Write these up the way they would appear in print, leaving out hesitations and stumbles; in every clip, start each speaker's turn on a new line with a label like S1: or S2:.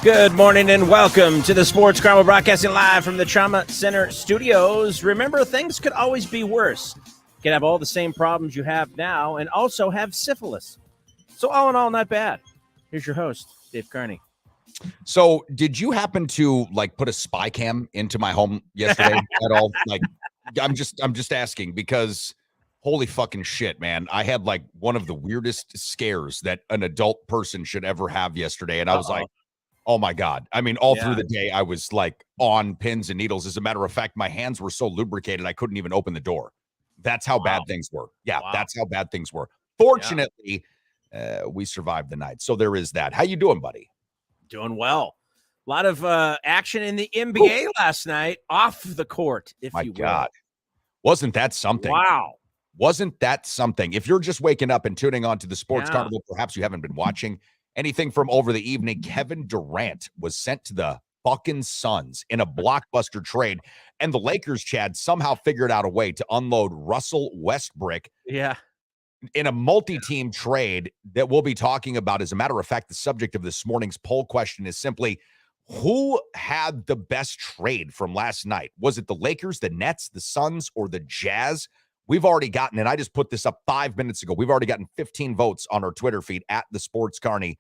S1: Good morning and welcome to the Sports Carnival, broadcasting live from the Trauma Center studios. Remember, things could always be worse. You can have all the same problems you have now and also have syphilis. So all in all, not bad. Here's your host, Dave Carney.
S2: So did you happen to put a spy cam into my home yesterday at all? I'm just asking because holy fucking shit, man. I had one of the weirdest scares that an adult person should ever have yesterday. And I was like, oh my God. I mean, all through the day, I was on pins and needles. As a matter of fact, my hands were so lubricated, I couldn't even open the door. That's how bad things were. Yeah, that's how bad things were. Fortunately, we survived the night. So there is that. How you doing, buddy?
S1: Doing well. A lot of action in the NBA last night, off the court, if you will. My God.
S2: Wasn't that something?
S1: Wow.
S2: Wasn't that something? If you're just waking up and tuning on to the Sports Carnival, perhaps you haven't been watching anything from over the evening. Kevin Durant was sent to the fucking Suns in a blockbuster trade, and the Lakers, Chad, somehow figured out a way to unload Russell Westbrook.
S1: Yeah.
S2: In a multi-team trade that we'll be talking about. As a matter of fact, the subject of this morning's poll question is simply, who had the best trade from last night? Was it the Lakers, the Nets, the Suns, or the Jazz? We've already gotten, and I just put this up 5 minutes ago, we've already gotten 15 votes on our Twitter feed at the Sports Carney.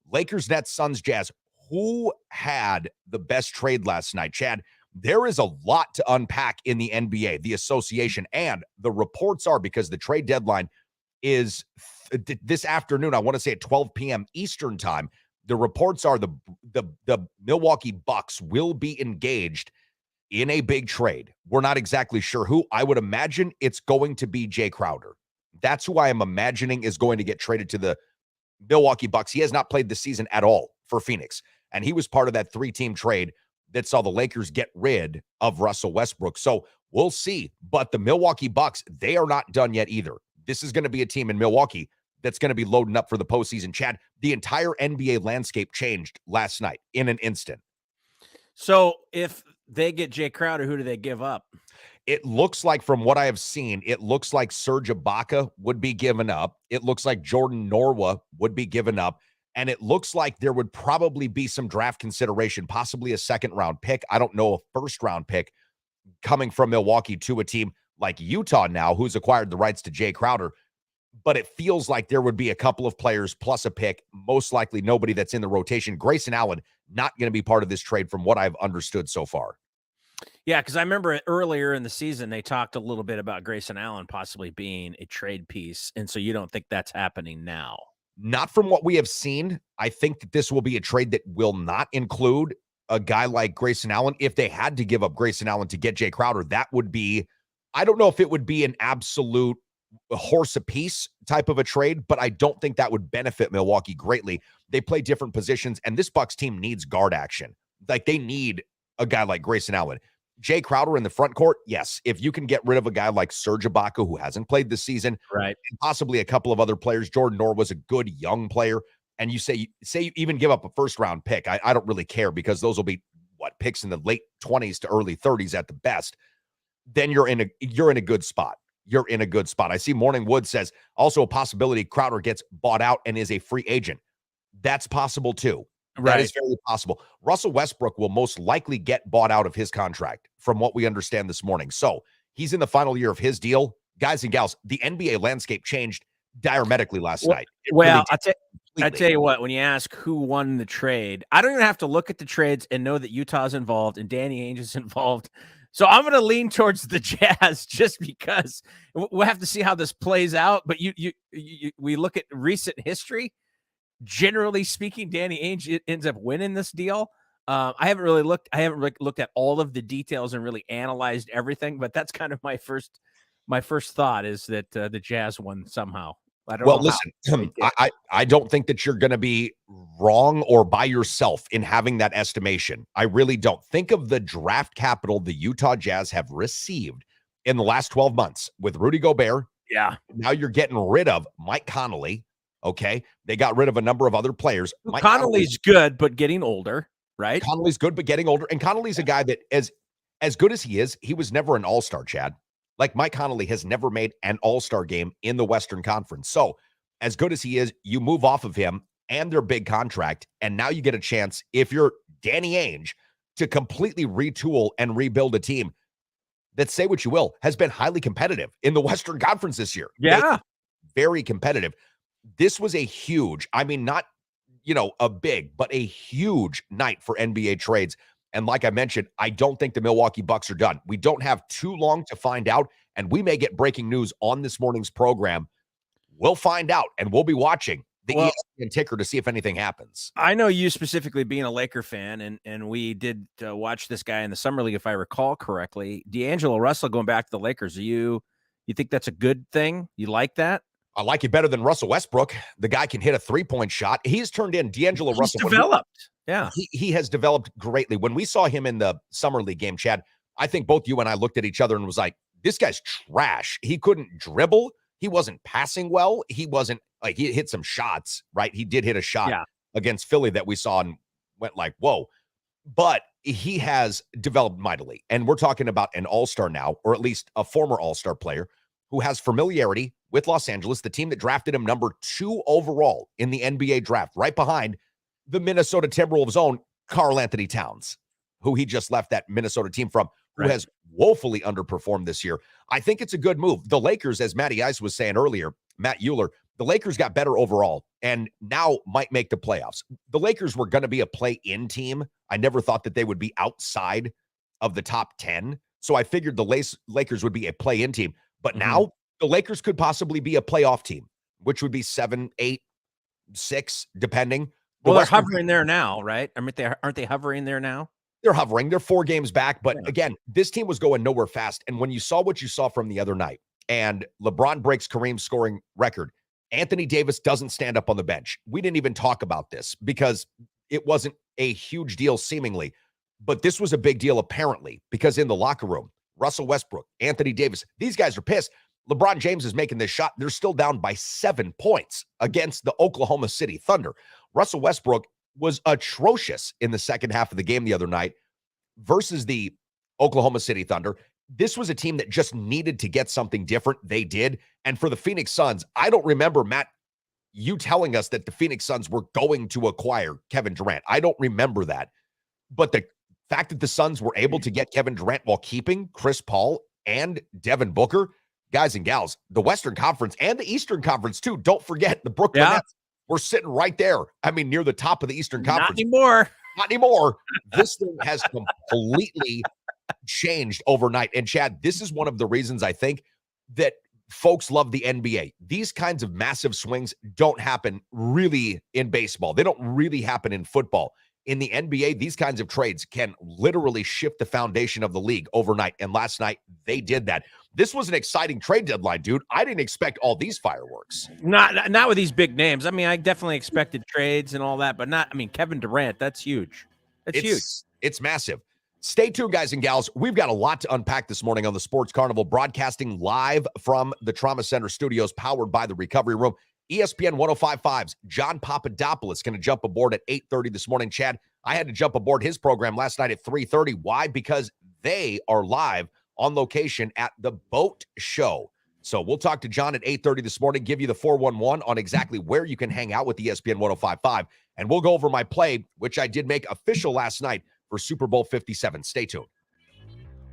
S2: Lakers, Nets, Suns, Jazz. Who had the best trade last night? Chad, there is a lot to unpack in the NBA, the association, and the reports are, because the trade deadline is this afternoon, I want to say at 12 p.m. Eastern time. The reports are the Milwaukee Bucks will be engaged in a big trade. We're not exactly sure who. I would imagine it's going to be Jay Crowder. That's who I am imagining is going to get traded to the Milwaukee Bucks. He has not played this season at all for Phoenix, and he was part of that 3-team trade that saw the Lakers get rid of Russell Westbrook. So we'll see. But the Milwaukee Bucks, they are not done yet either. This is going to be a team in Milwaukee that's going to be loading up for the postseason. Chad, the entire NBA landscape changed last night in an instant.
S1: So if they get Jay Crowder, who do they give up?
S2: It looks like, from what I have seen, it looks like Serge Ibaka would be given up. It looks like Jordan Norwa would be given up. And it looks like there would probably be some draft consideration, possibly a second-round pick. I don't know, a first-round pick coming from Milwaukee to a team like Utah now, who's acquired the rights to Jay Crowder. But it feels like there would be a couple of players plus a pick, most likely nobody that's in the rotation. Grayson Allen not going to be part of this trade from what I've understood so far.
S1: Yeah, because I remember earlier in the season, they talked a little bit about Grayson Allen possibly being a trade piece. And so you don't think that's happening now?
S2: Not from what we have seen. I think that this will be a trade that will not include a guy like Grayson Allen. If they had to give up Grayson Allen to get Jay Crowder, that would be, I don't know if it would be an absolute horse apiece type of a trade, but I don't think that would benefit Milwaukee greatly. They play different positions, and this Bucks team needs guard action. They need a guy like Grayson Allen. Jay Crowder in the front court, yes. If you can get rid of a guy like Serge Ibaka, who hasn't played this season,
S1: right,
S2: and possibly a couple of other players, Jordan Norwa was a good young player, and you say you even give up a first-round pick, I don't really care, because those will be, picks in the late 20s to early 30s at the best, then you're in a good spot. You're in a good spot. I see Morning Wood says also a possibility Crowder gets bought out and is a free agent. That's possible too.
S1: Right.
S2: That is very possible. Russell Westbrook will most likely get bought out of his contract from what we understand this morning. So he's in the final year of his deal. Guys and gals, the NBA landscape changed diametrically last night.
S1: Well, I tell you what, when you ask who won the trade, I don't even have to look at the trades and know that Utah's involved and Danny Ainge is involved. So I'm going to lean towards the Jazz just because we'll have to see how this plays out. But we look at recent history. Generally speaking, Danny Ainge ends up winning this deal. I haven't really looked at all of the details and really analyzed everything. But that's kind of my first thought is that the Jazz won somehow.
S2: Listen, I don't think that you're going to be wrong or by yourself in having that estimation. I really don't. Think of the draft capital the Utah Jazz have received in the last 12 months with Rudy Gobert.
S1: Yeah.
S2: Now you're getting rid of Mike Conley. Okay. They got rid of a number of other players.
S1: Mike Conley's good, but getting older, right?
S2: Conley's good, but getting older. And Conley's a guy that as good as he is, he was never an all-star, Chad. Like Mike Conley has never made an all-star game in the Western Conference. So as good as he is, you move off of him. and their big contract. And now you get a chance, if you're Danny Ainge, to completely retool and rebuild a team that, say what you will, has been highly competitive in the Western Conference this year.
S1: Yeah.
S2: Very competitive. This was a huge, I mean, not, a big, but a huge night for NBA trades. And like I mentioned, I don't think the Milwaukee Bucks are done. We don't have too long to find out, and we may get breaking news on this morning's program. We'll find out, and we'll be watching the ESPN ticker to see if anything happens.
S1: I know you specifically being a Laker fan, and we did watch this guy in the Summer League, if I recall correctly. D'Angelo Russell going back to the Lakers. You think that's a good thing? You like that?
S2: I like it better than Russell Westbrook. The guy can hit a three-point shot. He's turned in D'Angelo Russell.
S1: Developed. Yeah.
S2: He has developed greatly. When we saw him in the Summer League game, Chad, I think both you and I looked at each other and was like, this guy's trash. He couldn't dribble. He wasn't passing well. He wasn't like, he hit some shots, right? He did hit a shot against Philly that we saw and went like, whoa. But he has developed mightily. And we're talking about an all-star now, or at least a former all-star player who has familiarity with Los Angeles, the team that drafted him number 2 overall in the NBA draft, right behind the Minnesota Timberwolves' own Karl Anthony Towns, who he just left that Minnesota team from, who has woefully underperformed this year. I think it's a good move. The Lakers, as Matty Ice was saying earlier, Matt Euler, the Lakers got better overall and now might make the playoffs. The Lakers were going to be a play-in team. I never thought that they would be outside of the top 10. So I figured the Lakers would be a play-in team. But now the Lakers could possibly be a playoff team, which would be 7, 8, 6, depending.
S1: Well, they're hovering there now, right? I mean, aren't they hovering there now?
S2: They're hovering. They're 4 games back. But again, this team was going nowhere fast. And when you saw what you saw from the other night, and LeBron breaks Kareem's scoring record, Anthony Davis doesn't stand up on the bench. We didn't even talk about this because it wasn't a huge deal seemingly. But this was a big deal apparently, because in the locker room, Russell Westbrook, Anthony Davis, these guys are pissed. LeBron James is making this shot. They're still down by 7 points against the Oklahoma City Thunder. Russell Westbrook was atrocious in the second half of the game the other night versus the Oklahoma City Thunder. This was a team that just needed to get something different. They did. And for the Phoenix Suns, I don't remember, Matt, you telling us that the Phoenix Suns were going to acquire Kevin Durant. I don't remember that. But the fact that the Suns were able to get Kevin Durant while keeping Chris Paul and Devin Booker, guys and gals, the Western Conference and the Eastern Conference too. Don't forget the Brooklyn Nets were sitting right there. I mean, near the top of the Eastern Conference. Not anymore. This thing has completely changed overnight. And Chad, this is one of the reasons I think that folks love the NBA. These kinds of massive swings don't happen really in baseball. They don't really happen in football. In the NBA, these kinds of trades can literally shift the foundation of the league overnight. And last night, they did that. This was an exciting trade deadline, dude. I didn't expect all these fireworks.
S1: Not with these big names. I mean, I definitely expected trades and all that, but not, I mean, Kevin Durant, that's huge. It's huge.
S2: It's massive. Stay tuned, guys and gals. We've got a lot to unpack this morning on the Sports Carnival, broadcasting live from the Trauma Center studios, powered by the Recovery Room. ESPN 105.5's John Papadapolus going to jump aboard at 8:30 this morning. Chad, I had to jump aboard his program last night at 3:30. Why? Because they are live on location at the Boat Show. So we'll talk to John at 8:30 this morning, give you the 411 on exactly where you can hang out with ESPN 105.5. And we'll go over my play, which I did make official last night for Super Bowl 57. Stay tuned.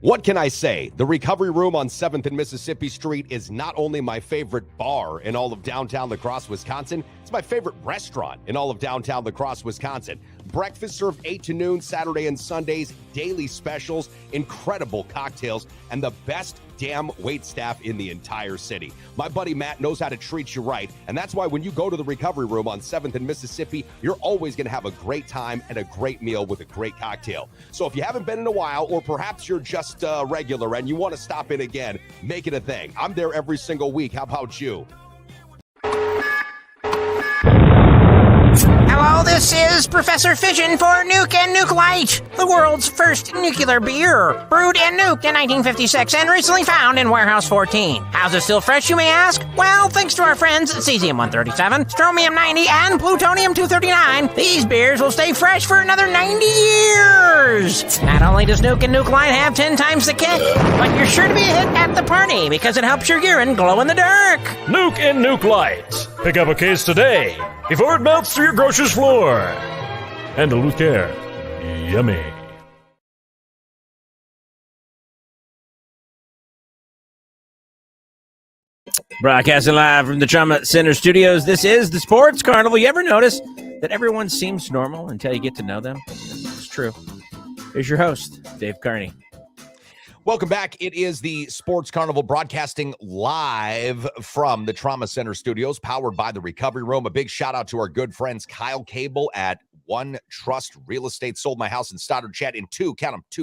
S2: What can I say? The Recovery Room on 7th and Mississippi Street is not only my favorite bar in all of downtown La Crosse, Wisconsin, it's my favorite restaurant in all of downtown La Crosse, Wisconsin. Breakfast served 8 to noon, Saturday and Sundays, daily specials, incredible cocktails, and the best damn wait staff in the entire city. My buddy Matt knows how to treat you right, and that's why when you go to the Recovery Room on 7th and Mississippi, you're always going to have a great time and a great meal with a great cocktail. So if you haven't been in a while, or perhaps you're just regular and you want to stop in again, make it a thing. I'm there every single week. How about you?
S3: Hello, this is Professor Fission for Nuke and Nuke Light, the world's first nuclear beer. Brewed and nuked in 1956 and recently found in Warehouse 14. How's it still fresh, you may ask? Well, thanks to our friends at Cesium-137, Stromium-90, and Plutonium-239, these beers will stay fresh for another 90 years. Not only does Nuke and Nuke Light have 10 times the kick, but you're sure to be a hit at the party because it helps your urine glow in the dark.
S4: Nuke and Nuke Light. Pick up a case today. before it melts through your grocer's floor. Handle with care. Yummy.
S1: Broadcasting live from the Trauma Center studios, this is the Sports Carnival. You ever notice that everyone seems normal until you get to know them? It's true. Here's your host, Dave Carney.
S2: Welcome back. It is the Sports Carnival, broadcasting live from the Trauma Center studios, powered by the Recovery Room. A big shout out to our good friends Kyle Cable at One Trust Real Estate. Sold my house in Stoddard, Chat, in 2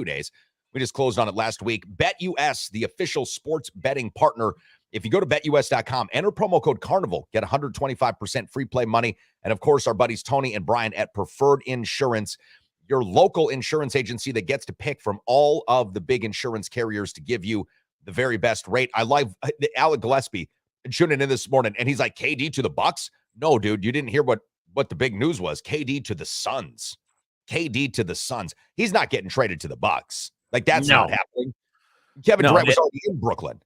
S2: days. We just closed on it last week. BetUS, the official sports betting partner. If you go to betus.com, enter promo code Carnival, get 125% free play money. And of course, our buddies Tony and Brian at Preferred Insurance, your local insurance agency that gets to pick from all of the big insurance carriers to give you the very best rate. I love Alec Gillespie tuning in this morning, and he's like, KD to the Bucks? No, dude, you didn't hear what the big news was. KD to the Suns. KD to the Suns. He's not getting traded to the Bucks. Like, that's not happening. Kevin Durant was already in Brooklyn.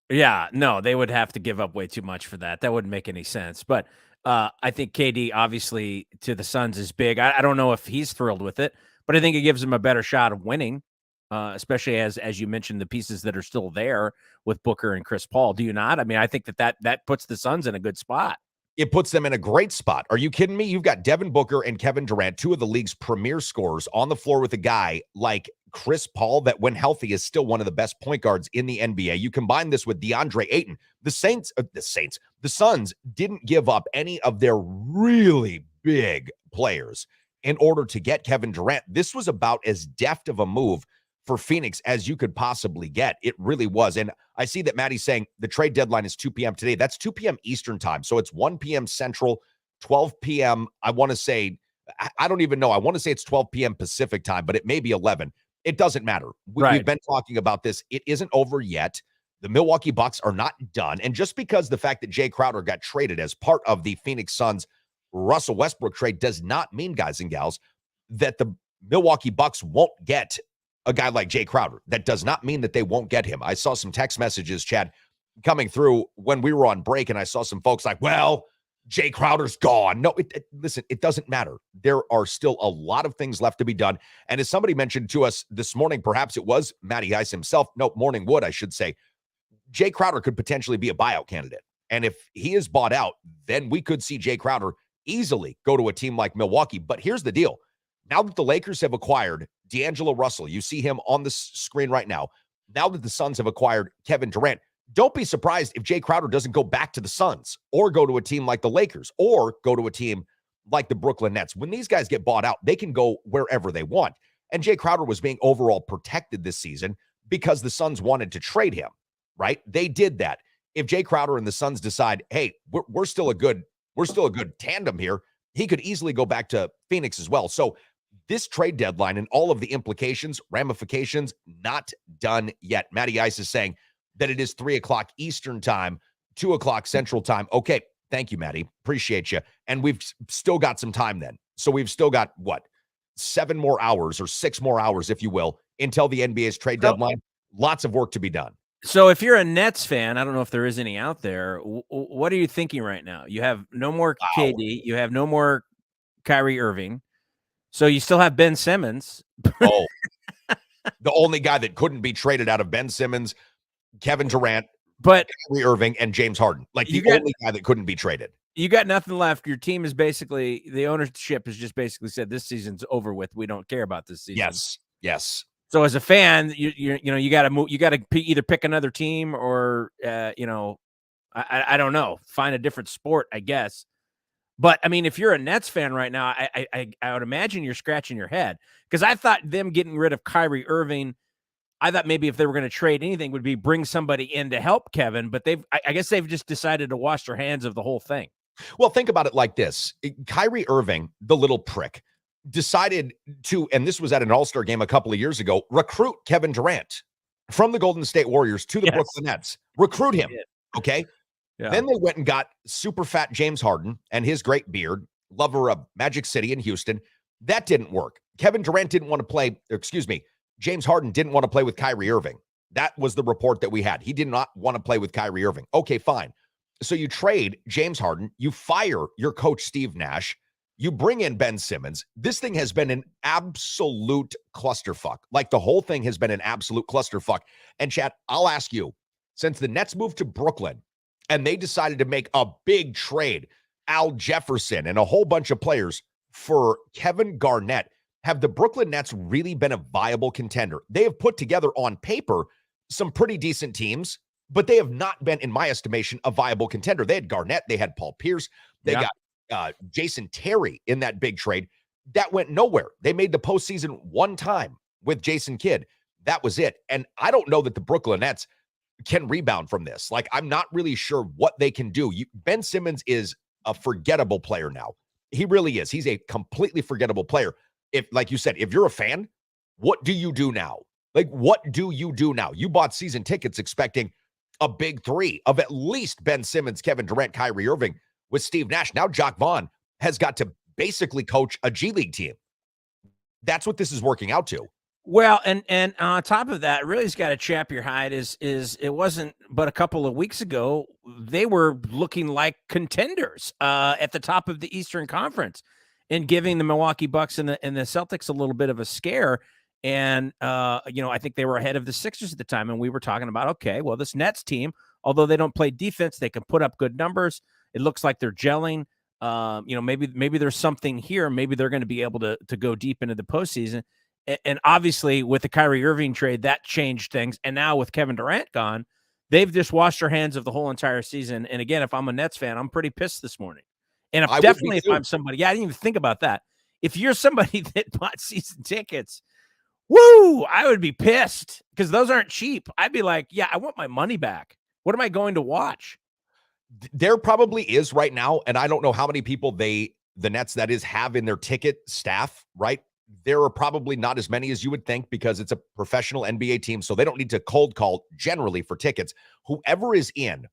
S1: Yeah, no, they would have to give up way too much for that. That wouldn't make any sense. But I think KD, obviously, to the Suns is big. I don't know if he's thrilled with it, but I think it gives him a better shot of winning, especially as you mentioned, the pieces that are still there with Booker and Chris Paul. Do you not? I mean, I think that puts the Suns in a good spot.
S2: It puts them in a great spot. Are you kidding me? You've got Devin Booker and Kevin Durant, two of the league's premier scorers, on the floor with a guy like Chris Paul that, when healthy, is still one of the best point guards in the NBA. You combine this with DeAndre Ayton. The Suns didn't give up any of their really big players in order to get Kevin Durant. This was about as deft of a move for Phoenix as you could possibly get. It really was. And I see that Maddie's saying the trade deadline is 2 p.m. today. That's 2 p.m. Eastern time. So it's 1 p.m. Central, 12 p.m. I want to say, I don't even know. I want to say it's 12 p.m. Pacific time, but it may be 11. It doesn't matter. We've been talking about this. It isn't over yet. The Milwaukee Bucks are not done. And just because the fact that Jay Crowder got traded as part of the Phoenix Suns Russell Westbrook trade does not mean, guys and gals, that the Milwaukee Bucks won't get a guy like Jay Crowder. That does not mean that they won't get him. I saw some text messages, Chad, coming through when we were on break, and I saw some folks like, well, Jay Crowder's gone. No, listen, it doesn't matter. There are still a lot of things left to be done. And as somebody mentioned to us this morning, perhaps it was Matty Ice himself, Morning Wood, I should say, Jay Crowder could potentially be a buyout candidate. And if he is bought out, then we could see Jay Crowder easily go to a team like Milwaukee. But here's the deal. Now that the Lakers have acquired D'Angelo Russell, you see him on the screen right now. Now that the Suns have acquired Kevin Durant, don't be surprised if Jay Crowder doesn't go back to the Suns or go to a team like the Lakers or go to a team like the Brooklyn Nets. When these guys get bought out, they can go wherever they want. And Jay Crowder was being overall protected this season because the Suns wanted to trade him, right? They did that. If Jay Crowder and the Suns decide, hey, we're still a good tandem here, he could easily go back to Phoenix as well. So this trade deadline and all of the implications, ramifications, not done yet. Matty Ice is saying that it is 3 o'clock Eastern time, 2 o'clock Central time. Okay, thank you, Matty. Appreciate you. And we've still got some time then. So we've still got, 7 more hours or 6 more hours, if you will, until the NBA's trade deadline. Lots of work to be done.
S1: So if you're a Nets fan, I don't know if there is any out there, what are you thinking right now? You have no more KD. You have no more Kyrie Irving. So you still have Ben Simmons.
S2: Oh, the only guy that couldn't be traded out of Ben Simmons, Kevin Durant,
S1: but
S2: Kyrie Irving, and James Harden. Like the only guy that couldn't be traded.
S1: You got nothing left. Your team is basically, the ownership has just basically said this season's over with. We don't care about this season.
S2: Yes.
S1: So as a fan, you got to move. You got to either pick another team or I don't know, find a different sport, I guess. But I mean, if you're a Nets fan right now, I would imagine you're scratching your head because I thought them getting rid of Kyrie Irving, I thought maybe if they were going to trade anything would be bring somebody in to help Kevin, but I guess they've just decided to wash their hands of the whole thing.
S2: Well, think about it like this. Kyrie Irving, the little prick, decided to, and this was at an All-Star game a couple of years ago, recruit Kevin Durant from the Golden State Warriors to the Brooklyn Nets. Recruit him, okay? Yeah. Then they went and got super fat James Harden and his great beard, lover of Magic City in Houston. That didn't work. Kevin Durant didn't want to play, James Harden didn't want to play with Kyrie Irving. That was the report that we had. He did not want to play with Kyrie Irving. Okay, fine. So you trade James Harden, you fire your coach, Steve Nash, you bring in Ben Simmons. This thing has been an absolute clusterfuck. Like the whole thing has been an absolute clusterfuck. And Chad, I'll ask you, since the Nets moved to Brooklyn and they decided to make a big trade, Al Jefferson and a whole bunch of players for Kevin Garnett, have the Brooklyn Nets really been a viable contender? They have put together on paper some pretty decent teams, but they have not been, in my estimation, a viable contender. They had Garnett, they had Paul Pierce, they got Jason Terry in that big trade. That went nowhere. They made the postseason one time with Jason Kidd. That was it. And I don't know that the Brooklyn Nets can rebound from this. Like, I'm not really sure what they can do. Ben Simmons is a forgettable player now. He really is. He's a completely forgettable player. If, like you said, if you're a fan, what do you do now? Like, what do you do now? You bought season tickets expecting a big three of at least Ben Simmons, Kevin Durant, Kyrie Irving with Steve Nash. Now Jacques Vaughn has got to basically coach a G League team. That's what this is working out to.
S1: Well, and on top of that, really has got to chap your hide is it wasn't but a couple of weeks ago they were looking like contenders at the top of the Eastern Conference and giving the Milwaukee Bucks and the Celtics a little bit of a scare. And I think they were ahead of the Sixers at the time, and we were talking about, okay, well, this Nets team, although they don't play defense, they can put up good numbers. It looks like they're gelling. Maybe there's something here. Maybe they're going to be able to go deep into the postseason. And obviously, with the Kyrie Irving trade, that changed things. And now with Kevin Durant gone, they've just washed their hands of the whole entire season. And again, if I'm a Nets fan, I'm pretty pissed this morning. And if I'm somebody, I didn't even think about that. If you're somebody that bought season tickets, woo, I would be pissed because those aren't cheap. I'd be like, yeah, I want my money back. What am I going to watch?
S2: There probably is right now, and I don't know how many people the Nets, that is, have in their ticket staff, right? There are probably not as many as you would think because it's a professional NBA team, so they don't need to cold call generally for tickets. Whoever is in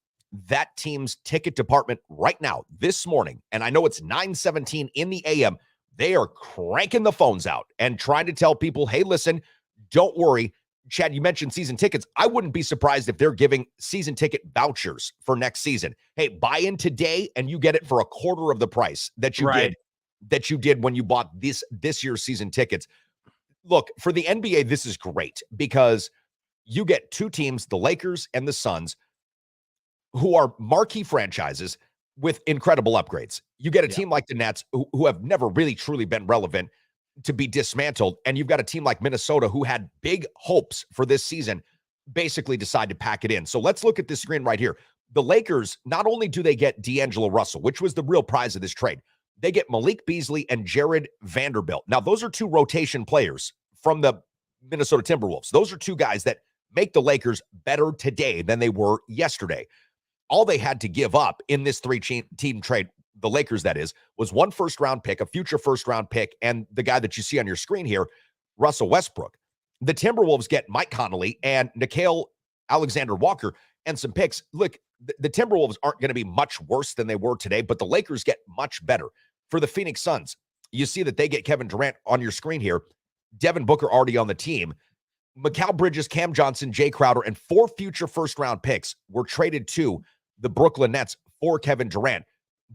S2: that team's ticket department right now, this morning, and I know it's 9:17 in the AM, they are cranking the phones out and trying to tell people, hey, listen, don't worry. Chad, you mentioned season tickets. I wouldn't be surprised if they're giving season ticket vouchers for next season. Hey, buy in today and you get it for a quarter of the price that you did when you bought this year's season tickets. Look, for the NBA, this is great because you get two teams, the Lakers and the Suns, who are marquee franchises with incredible upgrades. You get a team like the Nets who have never really truly been relevant to be dismantled. And you've got a team like Minnesota who had big hopes for this season, basically decide to pack it in. So let's look at this screen right here. The Lakers, not only do they get D'Angelo Russell, which was the real prize of this trade, they get Malik Beasley and Jared Vanderbilt. Now, those are two rotation players from the Minnesota Timberwolves. Those are two guys that make the Lakers better today than they were yesterday. All they had to give up in this three-team trade, the Lakers, that is, was one first-round pick, a future first-round pick, and the guy that you see on your screen here, Russell Westbrook. The Timberwolves get Mike Conley and Nickeil Alexander-Walker and some picks. Look, the Timberwolves aren't going to be much worse than they were today, but the Lakers get much better. For the Phoenix Suns, you see that they get Kevin Durant on your screen here. Devin Booker already on the team. Mikal Bridges, Cam Johnson, Jay Crowder, and 4 future first-round picks were traded to the Brooklyn Nets for Kevin Durant.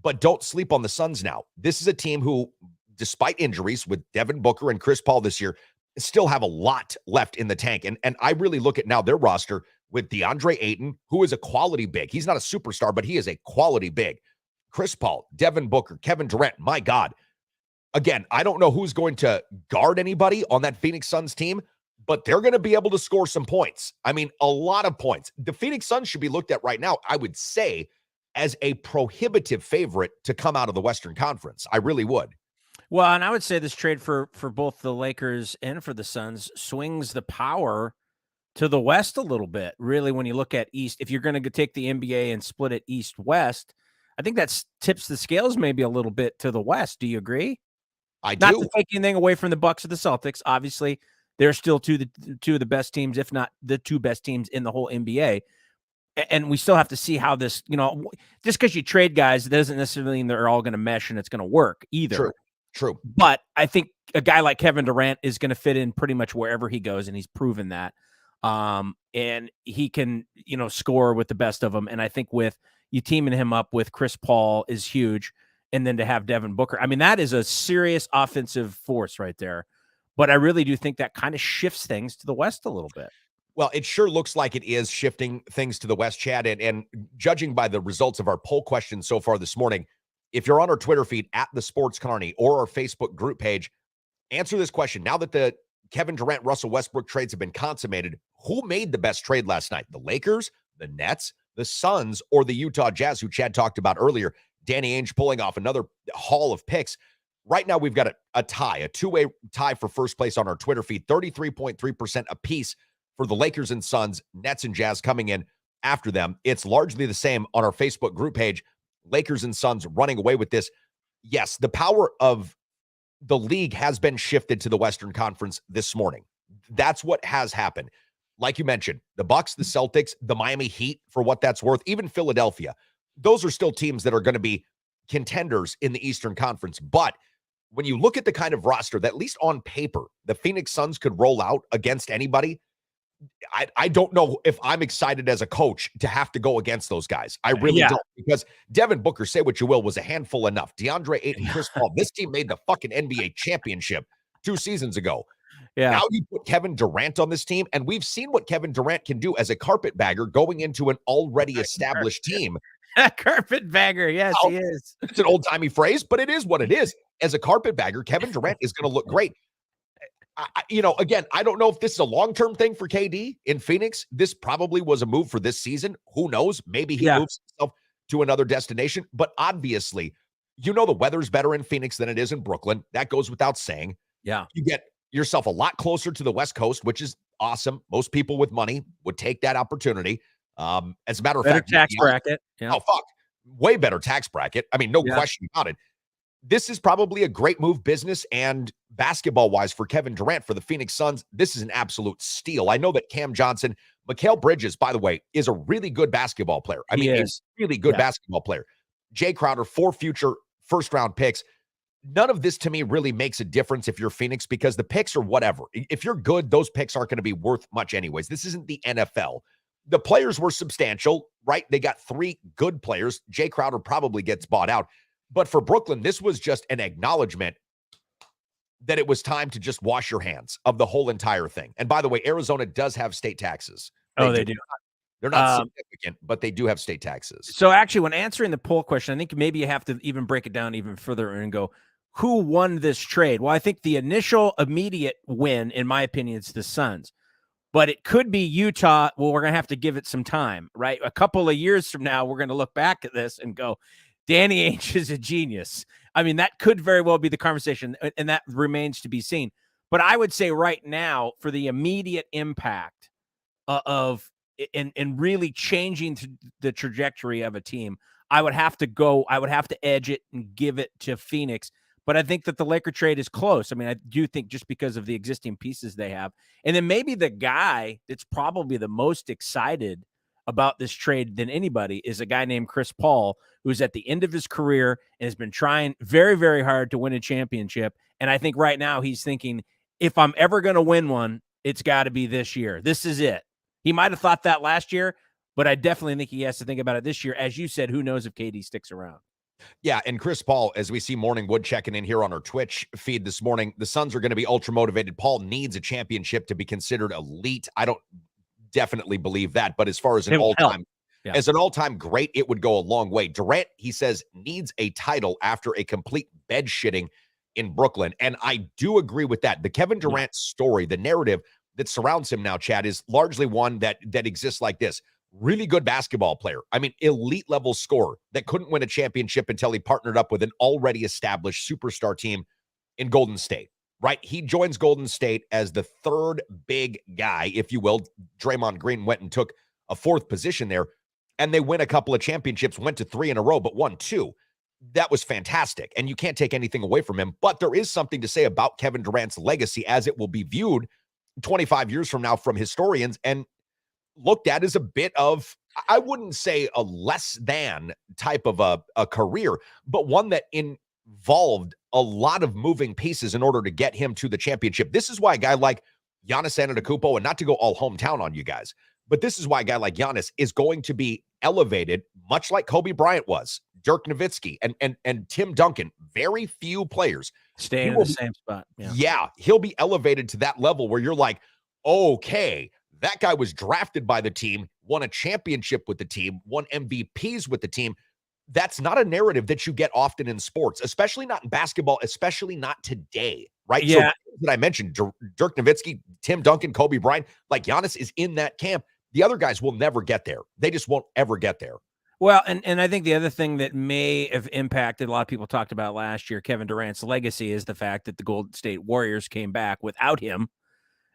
S2: But don't sleep on the Suns now. This is a team who, despite injuries with Devin Booker and Chris Paul this year, still have a lot left in the tank. And I really look at now their roster with DeAndre Ayton, who is a quality big. He's not a superstar, but he is a quality big. Chris Paul, Devin Booker, Kevin Durant, my God. Again, I don't know who's going to guard anybody on that Phoenix Suns team, but they're going to be able to score some points. I mean, a lot of points. The Phoenix Suns should be looked at right now, I would say, as a prohibitive favorite to come out of the Western Conference. I really would.
S1: Well, and I would say this trade for both the Lakers and for the Suns swings the power to the West a little bit. Really, when you look at East, if you're going to take the NBA and split it East-West, I think that tips the scales maybe a little bit to the West. Do you agree?
S2: I do.
S1: Not to take anything away from the Bucks or the Celtics. Obviously, they're still two of the best teams, if not the two best teams in the whole NBA. And we still have to see how this, just because you trade guys, it doesn't necessarily mean they're all going to mesh and it's going to work either.
S2: True.
S1: But I think a guy like Kevin Durant is going to fit in pretty much wherever he goes, and he's proven that. And he can, score with the best of them. And I think with, you teaming him up with Chris Paul is huge. And then to have Devin Booker, I mean, that is a serious offensive force right there. But I really do think that kind of shifts things to the West a little bit.
S2: Well, it sure looks like it is shifting things to the West, Chad. And judging by the results of our poll questions so far this morning, if you're on our Twitter feed at the Sports Carney or our Facebook group page, answer this question. Now that the Kevin Durant, Russell Westbrook trades have been consummated, who made the best trade last night? The Lakers, the Nets, the Suns, or the Utah Jazz, who Chad talked about earlier? Danny Ainge pulling off another haul of picks. Right now, we've got a tie, a two-way tie for first place on our Twitter feed, 33.3% apiece for the Lakers and Suns, Nets and Jazz coming in after them. It's largely the same on our Facebook group page. Lakers and Suns running away with this. Yes, the power of the league has been shifted to the Western Conference this morning. That's what has happened. Like you mentioned, the Bucks, the Celtics, the Miami Heat, for what that's worth, even Philadelphia. Those are still teams that are going to be contenders in the Eastern Conference. But when you look at the kind of roster that, at least on paper, the Phoenix Suns could roll out against anybody, I don't know if I'm excited as a coach to have to go against those guys. I really don't, because Devin Booker, say what you will, was a handful enough. DeAndre Ayton, Chris Paul, this team made the fucking NBA championship 2 seasons ago. Yeah. Now you put Kevin Durant on this team, and we've seen what Kevin Durant can do as a carpetbagger going into an already established team.
S1: Carpetbagger, yes, he is.
S2: It's an old-timey phrase, but it is what it is. As a carpetbagger, Kevin Durant is going to look great. Again, I don't know if this is a long-term thing for KD in Phoenix. This probably was a move for this season. Who knows? Maybe he moves himself to another destination. But obviously, the weather's better in Phoenix than it is in Brooklyn. That goes without saying.
S1: Yeah.
S2: You get yourself a lot closer to the West Coast, which is awesome. Most people with money would take that opportunity. As a matter of fact,
S1: tax bracket.
S2: Yeah. Oh, fuck. Way better tax bracket. I mean, no question about it. This is probably a great move business and basketball-wise for Kevin Durant for the Phoenix Suns. This is an absolute steal. I know that Cam Johnson, Mikal Bridges, by the way, is a really good basketball player. I mean, he's a really good basketball player. Jay Crowder, 4 future first-round picks. None of this to me really makes a difference if you're Phoenix, because the picks are whatever. If you're good, those picks aren't going to be worth much anyways. This isn't the NFL. The players were substantial, right? They got 3 good players. Jay Crowder probably gets bought out. But for Brooklyn, this was just an acknowledgement that it was time to just wash your hands of the whole entire thing. And by the way, Arizona does have state taxes.
S1: They do.
S2: They're not significant, but they do have state taxes.
S1: So actually, when answering the poll question, I think maybe you have to even break it down even further and go, who won this trade? Well, I think the initial immediate win, in my opinion, is the Suns. But it could be Utah. Well, we're going to have to give it some time, right? A couple of years from now, we're going to look back at this and go, Danny Ainge is a genius. I mean, that could very well be the conversation, and that remains to be seen. But I would say right now, for the immediate impact of really changing the trajectory of a team, I would have to edge it and give it to Phoenix. But I think that the Laker trade is close. I mean, I do think just because of the existing pieces they have. And then maybe the guy that's probably the most excited about this trade than anybody is a guy named Chris Paul, who's at the end of his career and has been trying very, very hard to win a championship. And I think right now he's thinking, if I'm ever going to win one, it's got to be this year. This is it. He might have thought that last year, but I definitely think he has to think about it this year. As you said, who knows if KD sticks around.
S2: Yeah, and Chris Paul, as we see Morning Wood checking in here on our Twitch feed this morning, the Suns are going to be ultra motivated. Paul needs a championship to be considered elite. I don't definitely believe that, but as far as an all-time great, it would go a long way. Durant, he says, needs a title after a complete bed shitting in Brooklyn, and I do agree with that. The Kevin Durant story, the narrative that surrounds him now, Chad, is largely one that exists like this. Really good basketball player. I mean, elite level scorer that couldn't win a championship until he partnered up with an already established superstar team in Golden State. Right? He joins Golden State as the 3rd big guy, if you will. Draymond Green went and took a 4th position there, and they win a couple of championships, went to 3 in a row, but won 2. That was fantastic, and you can't take anything away from him. But there is something to say about Kevin Durant's legacy as it will be viewed 25 years from now from historians and looked at as a bit of, I wouldn't say a less than type of a career, but one that involved a lot of moving pieces in order to get him to the championship. This is why a guy like Giannis Antetokounmpo, and not to go all hometown on you guys, But this is why a guy like Giannis is going to be elevated, much like Kobe Bryant was, Dirk Nowitzki, and Tim Duncan. Very few players
S1: stay in the same spot.
S2: Yeah, he'll be elevated to that level where you're like, okay, that guy was drafted by the team, won a championship with the team, won MVPs with the team. That's not a narrative that you get often in sports, especially not in basketball, especially not today, right?
S1: Yeah.
S2: So that I mentioned, Dirk Nowitzki, Tim Duncan, Kobe Bryant, like Giannis is in that camp. The other guys will never get there. They just won't ever get there.
S1: Well, and I think the other thing that may have impacted, a lot of people talked about last year, Kevin Durant's legacy, is the fact that the Golden State Warriors came back without him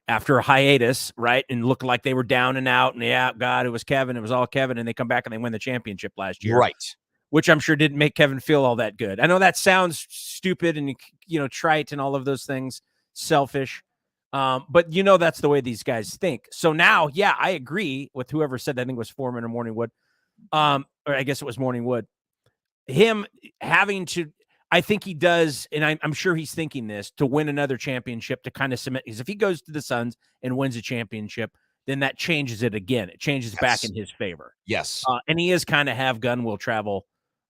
S1: after a hiatus, right? And looked like they were down and out. And yeah, God, it was Kevin. It was all Kevin. And they come back and they win the championship last year.
S2: Right.
S1: Which I'm sure didn't make Kevin feel all that good. I know that sounds stupid and, trite and all of those things, selfish. But that's the way these guys think. So now, yeah, I agree with whoever said, I think it was Foreman or Morningwood. Or I guess it was Morningwood. Him having to, I think he does, and I'm sure he's thinking this, to win another championship to kind of cement. Because if he goes to the Suns and wins a championship, then that changes it again. It changes back in his favor.
S2: Yes.
S1: And he is kind of have gun will travel,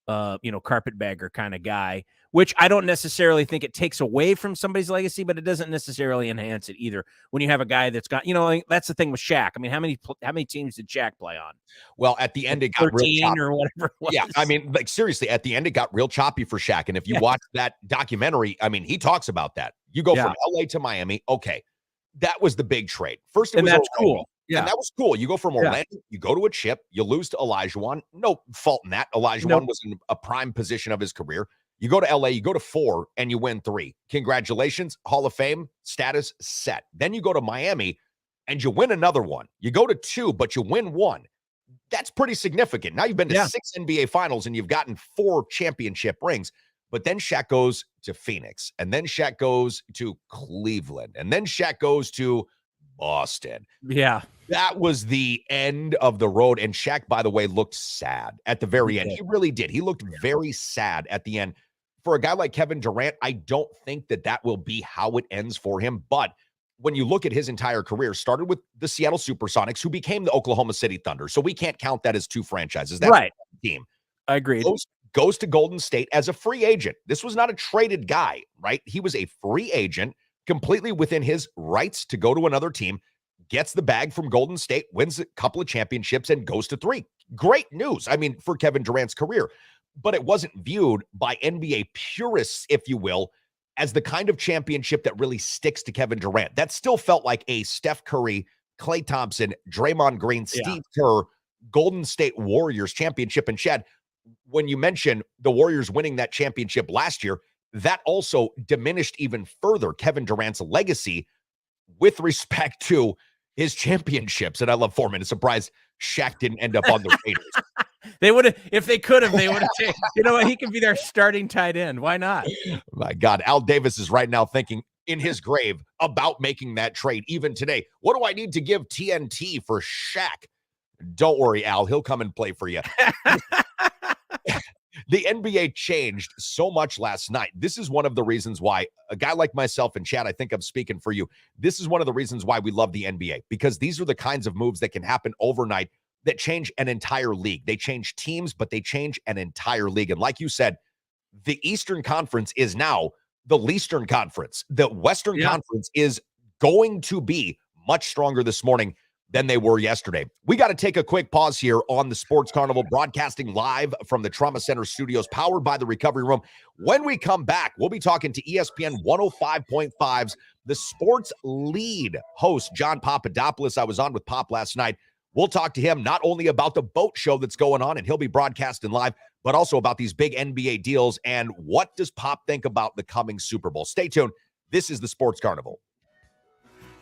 S1: carpetbagger kind of guy, which I don't necessarily think it takes away from somebody's legacy, but it doesn't necessarily enhance it either. When you have a guy that's got, that's the thing with Shaq. I mean, how many teams did Shaq play on?
S2: Well, at the end, it got real choppy.
S1: Or whatever it was.
S2: Yeah, I mean, like seriously, at the end, it got real choppy for Shaq. And if you watch that documentary, I mean, he talks about that. You go from LA to Miami. Okay, that was the big trade. First, it was
S1: that's
S2: Orlando.
S1: cool. Yeah,
S2: and that was cool. You go from Orlando, you go to a chip, you lose to Olajuwon. No fault in that. Olajuwon was in a prime position of his career. You go to LA, you go to 4, and you win 3. Congratulations, Hall of Fame status set. Then you go to Miami, and you win another one. You go to 2, but you win 1. That's pretty significant. Now you've been to 6 NBA Finals, and you've gotten 4 championship rings. But then Shaq goes to Phoenix, and then Shaq goes to Cleveland, and then Shaq goes to Boston.
S1: Yeah.
S2: That was the end of the road. And Shaq, by the way, looked sad at the very end. He really did. He looked very sad at the end. For a guy like Kevin Durant, I don't think that will be how it ends for him. But when you look at his entire career, started with the Seattle Supersonics, who became the Oklahoma City Thunder. So we can't count that as 2 franchises. That's
S1: right.
S2: Team.
S1: I agree.
S2: Goes to Golden State as a free agent. This was not a traded guy, right? He was a free agent, completely within his rights to go to another team, gets the bag from Golden State, wins a couple of championships, and goes to 3. Great news, I mean, for Kevin Durant's career. But it wasn't viewed by NBA purists, if you will, as the kind of championship that really sticks to Kevin Durant. That still felt like a Steph Curry, Klay Thompson, Draymond Green, Steve Kerr, Golden State Warriors championship. And Chad, when you mention the Warriors winning that championship last year, that also diminished even further Kevin Durant's legacy with respect to his championships. And I love Foreman. It's surprised Shaq didn't end up on the Raiders.
S1: They would have, if they could have, they would have taken, you know what? He could be their starting tight end. Why not?
S2: My God, Al Davis is right now thinking in his grave about making that trade even today. What do I need to give TNT for Shaq? Don't worry, Al. He'll come and play for you. The NBA changed so much last night. This is one of the reasons why a guy like myself and Chad, I think I'm speaking for you. This is one of the reasons why we love the NBA, because these are the kinds of moves that can happen overnight that change an entire league. They change teams, but they change an entire league. And like you said, the Eastern Conference is now the Leastern Conference. The Western Conference is going to be much stronger this morning than they were yesterday. We got to take a quick pause here on the Sports Carnival, broadcasting live from the Trauma Center studios, powered by the Recovery Room. When we come back, we'll be talking to ESPN 105.5's The Sports Lead host, John Papadapolus. I was on with Pop last night. We'll talk to him not only about the boat show that's going on, and he'll be broadcasting live, but also about these big NBA deals and what does Pop think about the coming Super Bowl. Stay tuned. This is the Sports Carnival.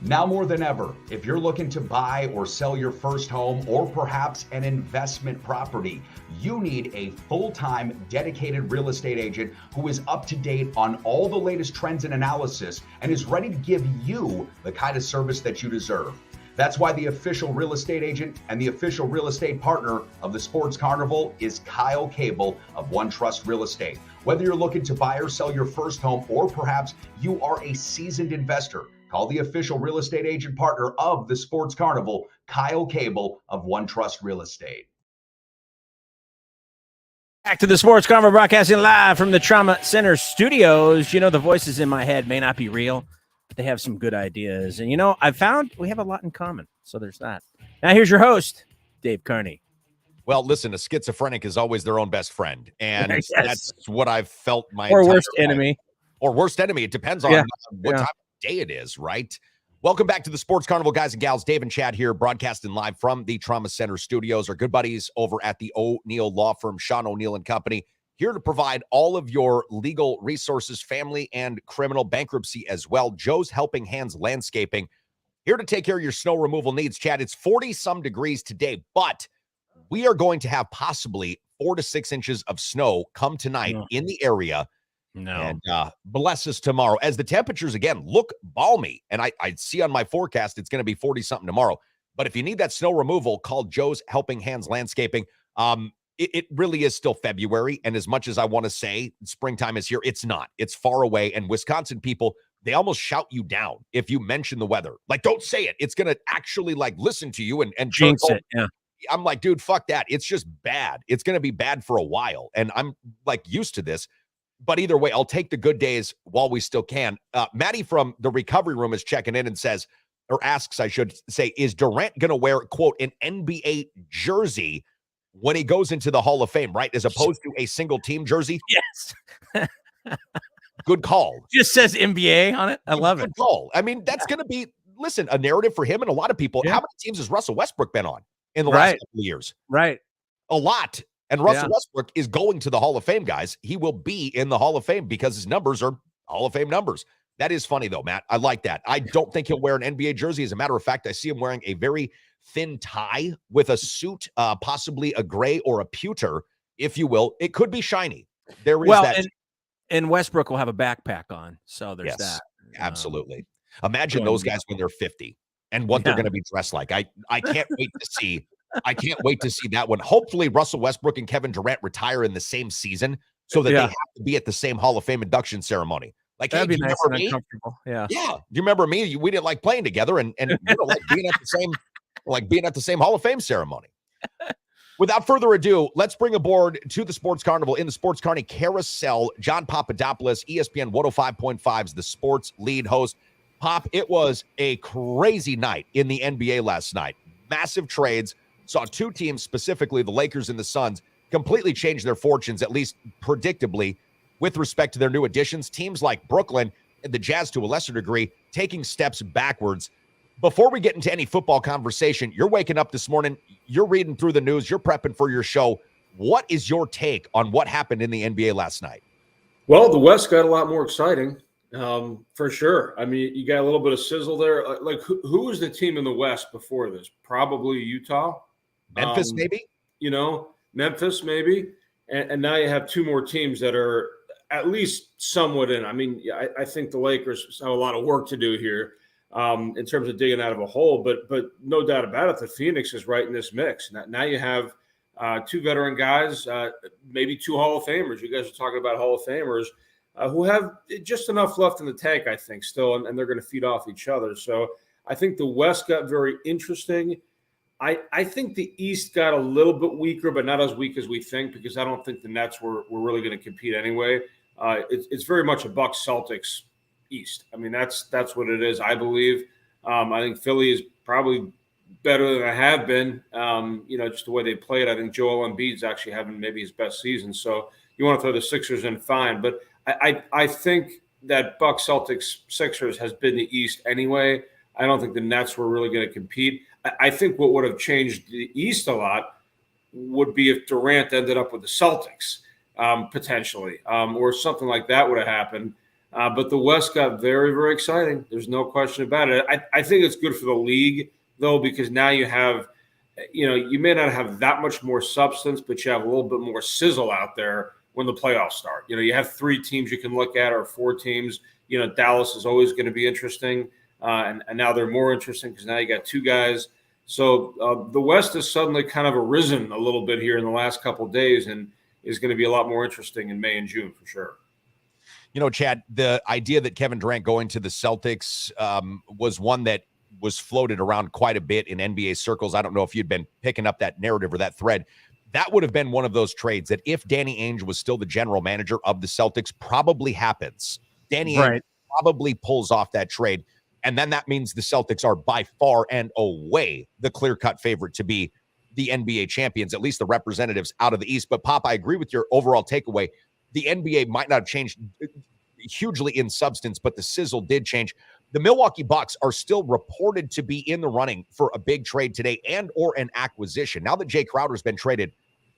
S5: Now more than ever, if you're looking to buy or sell your first home or perhaps an investment property, you need a full-time dedicated real estate agent who is up to date on all the latest trends and analysis and is ready to give you the kind of service that you deserve. That's why the official real estate agent and the official real estate partner of the Sports Carnival is Kyle Cable of One Trust Real Estate. Whether you're looking to buy or sell your first home or perhaps you are a seasoned investor, Call the official real estate agent partner of the Sports Carnival, Kyle Cable of One Trust Real Estate.
S1: Back to the Sports Carnival, broadcasting live from the Trauma Center studios. You know, the voices in my head may not be real, but they have some good ideas. And, you know, I've found we have a lot in common. So there's that. Now, here's your host, Dave Carney.
S2: Well, listen, a schizophrenic is always their own best friend. And
S1: Yes.
S2: that's what I've felt my
S1: Or
S2: entire
S1: worst
S2: life.
S1: enemy.
S2: Or worst enemy. It depends on what time of day it is, right? Welcome back to the Sports Carnival, guys and gals. Dave and Chad here, broadcasting live from the Trauma Center studios. Our good buddies over at the O'Neill Law Firm, Sean O'Neill and Company, here to provide all of your legal resources, family and criminal, bankruptcy as well. Joe's Helping Hands Landscaping, here to take care of your snow removal needs. Chad, it's 40-some degrees today, but we are going to have possibly 4 to 6 inches of snow come tonight in the area. And bless us tomorrow as the temperatures again look balmy. And I see on my forecast it's going to be 40-something tomorrow. But if you need that snow removal, call Joe's Helping Hands Landscaping. It really is still February. And as much as I want to say springtime is here, it's not. It's far away. And Wisconsin people, they almost shout you down if you mention the weather. Like, don't say it. It's going to actually like listen to you and
S1: jinx it. Yeah.
S2: I'm like, dude, fuck that. It's just bad. It's going to be bad for a while. And I'm like used to this. But either way, I'll take the good days while we still can. Maddie from the recovery room is checking in and says, or asks, I should say, is Durant going to wear, quote, an NBA jersey when he goes into the Hall of Fame, right? As opposed to a single team jersey?
S1: Yes.
S2: Good call.
S1: Just says NBA on it. I love it.
S2: Good call. I mean, that's going to be, listen, a narrative for him and a lot of people. How many teams has Russell Westbrook been on in the last couple of years?
S1: Right.
S2: A lot. And Russell Westbrook is going to the Hall of Fame, guys. He will be in the Hall of Fame because his numbers are Hall of Fame numbers. That is funny, though, Matt. I like that. I don't think he'll wear an NBA jersey. As a matter of fact, I see him wearing a very thin tie with a suit, possibly a gray or a pewter, if you will. It could be shiny. There is that.
S1: And Westbrook will have a backpack on. So there's that.
S2: Absolutely. Imagine those guys when they're 50 and what they're going to be dressed like. I can't wait to see. I can't wait to see that one. Hopefully, Russell Westbrook and Kevin Durant retire in the same season so that they have to be at the same Hall of Fame induction ceremony. Like,
S1: that'd
S2: hey,
S1: be nice and uncomfortable. Yeah.
S2: Yeah. Do you remember me? We didn't like playing together and we don't like being at the same Hall of Fame ceremony. Without further ado, let's bring aboard to the Sports Carnival in the Sports Carney Carousel, John Papadapolus, ESPN 105.5's the sports lead host. Pop, it was a crazy night in the NBA last night. Massive trades. Saw two teams, specifically the Lakers and the Suns, completely change their fortunes, at least predictably, with respect to their new additions. Teams like Brooklyn and the Jazz, to a lesser degree, taking steps backwards. Before we get into any football conversation, you're waking up this morning, you're reading through the news, you're prepping for your show. What is your take on what happened in the NBA last night?
S6: Well, the West got a lot more exciting, for sure. I mean, you got a little bit of sizzle there. Like, who was the team in the West before this? Probably Utah.
S2: Memphis, maybe?
S6: Memphis, maybe. And now you have two more teams that are at least somewhat in. I mean, I think the Lakers have a lot of work to do here in terms of digging out of a hole. But no doubt about it, the Phoenix is right in this mix. Now you have two veteran guys, maybe two Hall of Famers. You guys are talking about Hall of Famers who have just enough left in the tank, I think, still, and they're going to feed off each other. So I think the West got very interesting. I think the East got a little bit weaker, but not as weak as we think, because I don't think the Nets were really going to compete anyway. It's very much a Bucks Celtics East. I mean, that's what it is, I believe. I think Philly is probably better than I have been. Just the way they played. I think Joel Embiid's actually having maybe his best season. So you want to throw the Sixers in, fine. But I think that Bucks Celtics Sixers has been the East anyway. I don't think the Nets were really going to compete. I think what would have changed the East a lot would be if Durant ended up with the Celtics, potentially, or something like that would have happened. But the West got very, very exciting. There's no question about it. I think it's good for the league, though, because now you have, you may not have that much more substance, but you have a little bit more sizzle out there when the playoffs start. You have three teams you can look at, or four teams. Dallas is always going to be interesting. And now they're more interesting because now you got two guys. So the West has suddenly kind of arisen a little bit here in the last couple of days and is going to be a lot more interesting in May and June for sure.
S2: Chad, the idea that Kevin Durant going to the Celtics was one that was floated around quite a bit in NBA circles. I don't know if you'd been picking up that narrative or that thread. That would have been one of those trades that if Danny Ainge was still the general manager of the Celtics, probably happens. Danny Ainge probably pulls off that trade. And then that means the Celtics are by far and away the clear-cut favorite to be the NBA champions, at least the representatives out of the East. But, Pop, I agree with your overall takeaway. The NBA might not have changed hugely in substance, but the sizzle did change. The Milwaukee Bucks are still reported to be in the running for a big trade today and or an acquisition. Now that Jay Crowder's been traded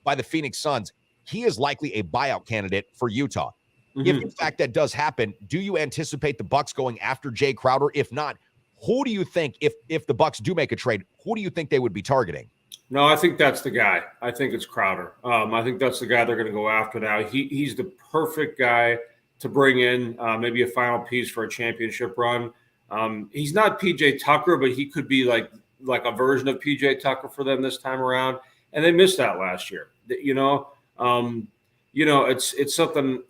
S2: by the Phoenix Suns, he is likely a buyout candidate for Utah. If in fact that does happen, do you anticipate the Bucks going after Jay Crowder? If not, who do you think, if the Bucks do make a trade, who do you think they would be targeting?
S6: No, I think that's the guy. I think it's Crowder. I think that's the guy they're going to go after now. He's the perfect guy to bring in, maybe a final piece for a championship run. He's not PJ Tucker, but he could be like a version of PJ Tucker for them this time around. And they missed that last year. It's something,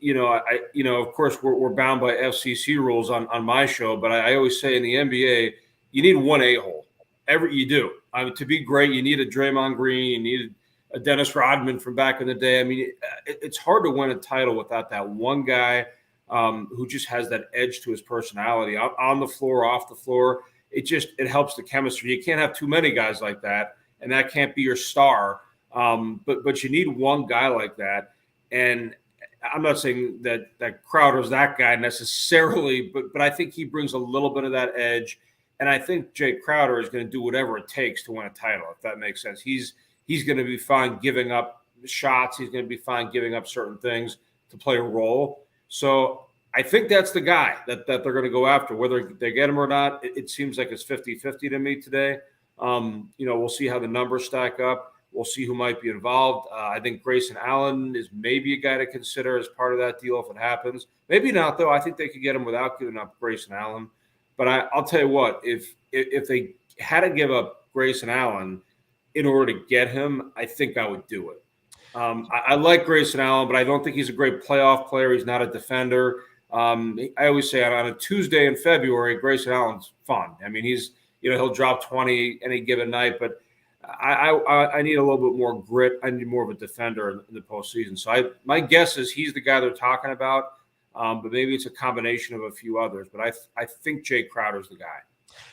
S6: of course we're bound by FCC rules on my show, but I always say in the NBA, you need one a-hole. You do. I mean, to be great, you need a Draymond Green, you need a Dennis Rodman from back in the day. I mean, it's hard to win a title without that one guy who just has that edge to his personality on the floor, off the floor. It helps the chemistry. You can't have too many guys like that, and that can't be your star. But you need one guy like that. And I'm not saying that Crowder's that guy necessarily, but I think he brings a little bit of that edge. And I think Jay Crowder is going to do whatever it takes to win a title, if that makes sense. He's going to be fine giving up shots. He's going to be fine giving up certain things to play a role. So I think that's the guy that they're going to go after. Whether they get him or not, it seems like it's 50-50 to me today. We'll see how the numbers stack up. We'll see who might be involved. I think Grayson Allen is maybe a guy to consider as part of that deal if it happens. Maybe not, though. I think they could get him without giving up Grayson Allen. But I'll tell you what, if they had to give up Grayson Allen in order to get him, I think I would do it. I like Grayson Allen, but I don't think he's a great playoff player. He's not a defender. I always say on a Tuesday in February, Grayson Allen's fun. I mean, he'll drop 20 any given night, but I need a little bit more grit. I need more of a defender in the postseason. So my guess is he's the guy they're talking about. But maybe it's a combination of a few others. But I think Jay Crowder's the guy.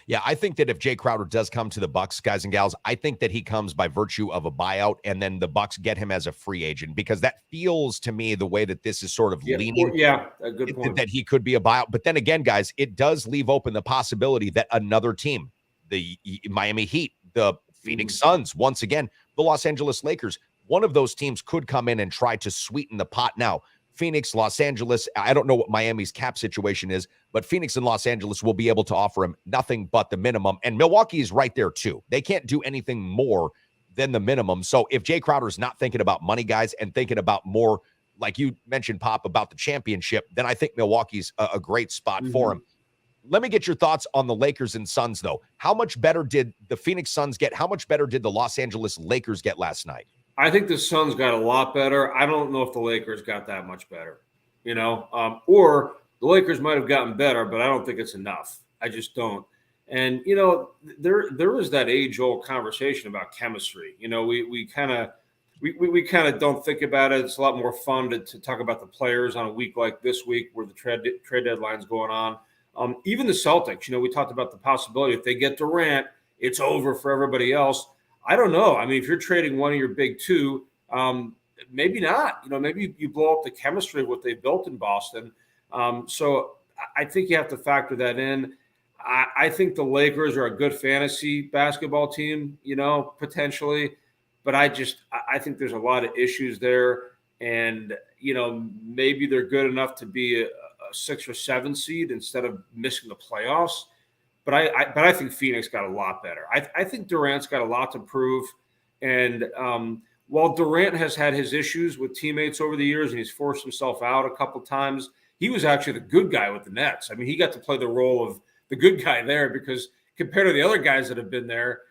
S2: Yeah, I think that if Jay Crowder does come to the Bucks, guys and gals, I think that he comes by virtue of a buyout, and then the Bucks get him as a free agent, because that feels to me the way that this is sort of leaning.
S6: Yeah, a good point.
S2: That he could be a buyout. But then again, guys, it does leave open the possibility that another team, the Miami Heat, the Phoenix Suns, once again, the Los Angeles Lakers, one of those teams could come in and try to sweeten the pot. Now, Phoenix, Los Angeles, I don't know what Miami's cap situation is, but Phoenix and Los Angeles will be able to offer him nothing but the minimum. And Milwaukee is right there too. They can't do anything more than the minimum. So if Jay Crowder is not thinking about money, guys, and thinking about more, like you mentioned, Pop, about the championship, then I think Milwaukee's a great spot for him. Let me get your thoughts on the Lakers and Suns, though. How much better did the Phoenix Suns get? How much better did the Los Angeles Lakers get last night?
S6: I think the Suns got a lot better. I don't know if the Lakers got that much better, or the Lakers might have gotten better, but I don't think it's enough. I just don't. And, there is that age-old conversation about chemistry. We kind of don't think about it. It's a lot more fun to talk about the players on a week like this week where the trade deadline's going on. Even the Celtics, we talked about the possibility if they get Durant, it's over for everybody else. I don't know. I mean, if you're trading one of your big two, maybe not. Maybe you blow up the chemistry of what they built in Boston. So I think you have to factor that in. I think the Lakers are a good fantasy basketball team, potentially. But I think there's a lot of issues there. And, maybe they're good enough to be a 6 or 7 seed instead of missing the playoffs. But I think Phoenix got a lot better. I think Durant's got a lot to prove. And while Durant has had his issues with teammates over the years and he's forced himself out a couple times, he was actually the good guy with the Nets. I mean, he got to play the role of the good guy there because compared to the other guys that have been there,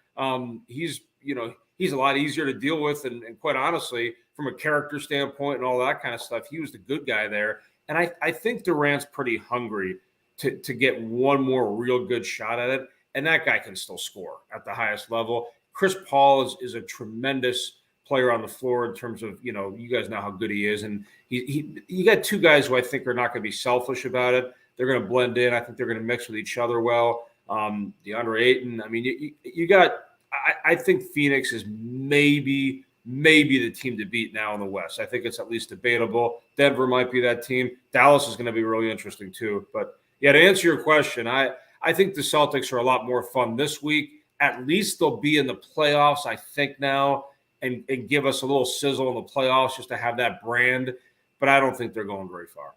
S6: he's a lot easier to deal with. And quite honestly, from a character standpoint and all that kind of stuff, he was the good guy there. And I think Durant's pretty hungry to get one more real good shot at it. And that guy can still score at the highest level. Chris Paul is a tremendous player on the floor in terms of, you guys know how good he is. And you got two guys who I think are not going to be selfish about it. They're going to blend in. I think they're going to mix with each other well. DeAndre Ayton. I mean, you got – I think Phoenix is maybe the team to beat now in the West. I think it's at least debatable. Denver might be that team. Dallas is going to be really interesting too. But, yeah, to answer your question, I think the Celtics are a lot more fun this week. At least they'll be in the playoffs, I think, now, and give us a little sizzle in the playoffs just to have that brand. But I don't think they're going very far.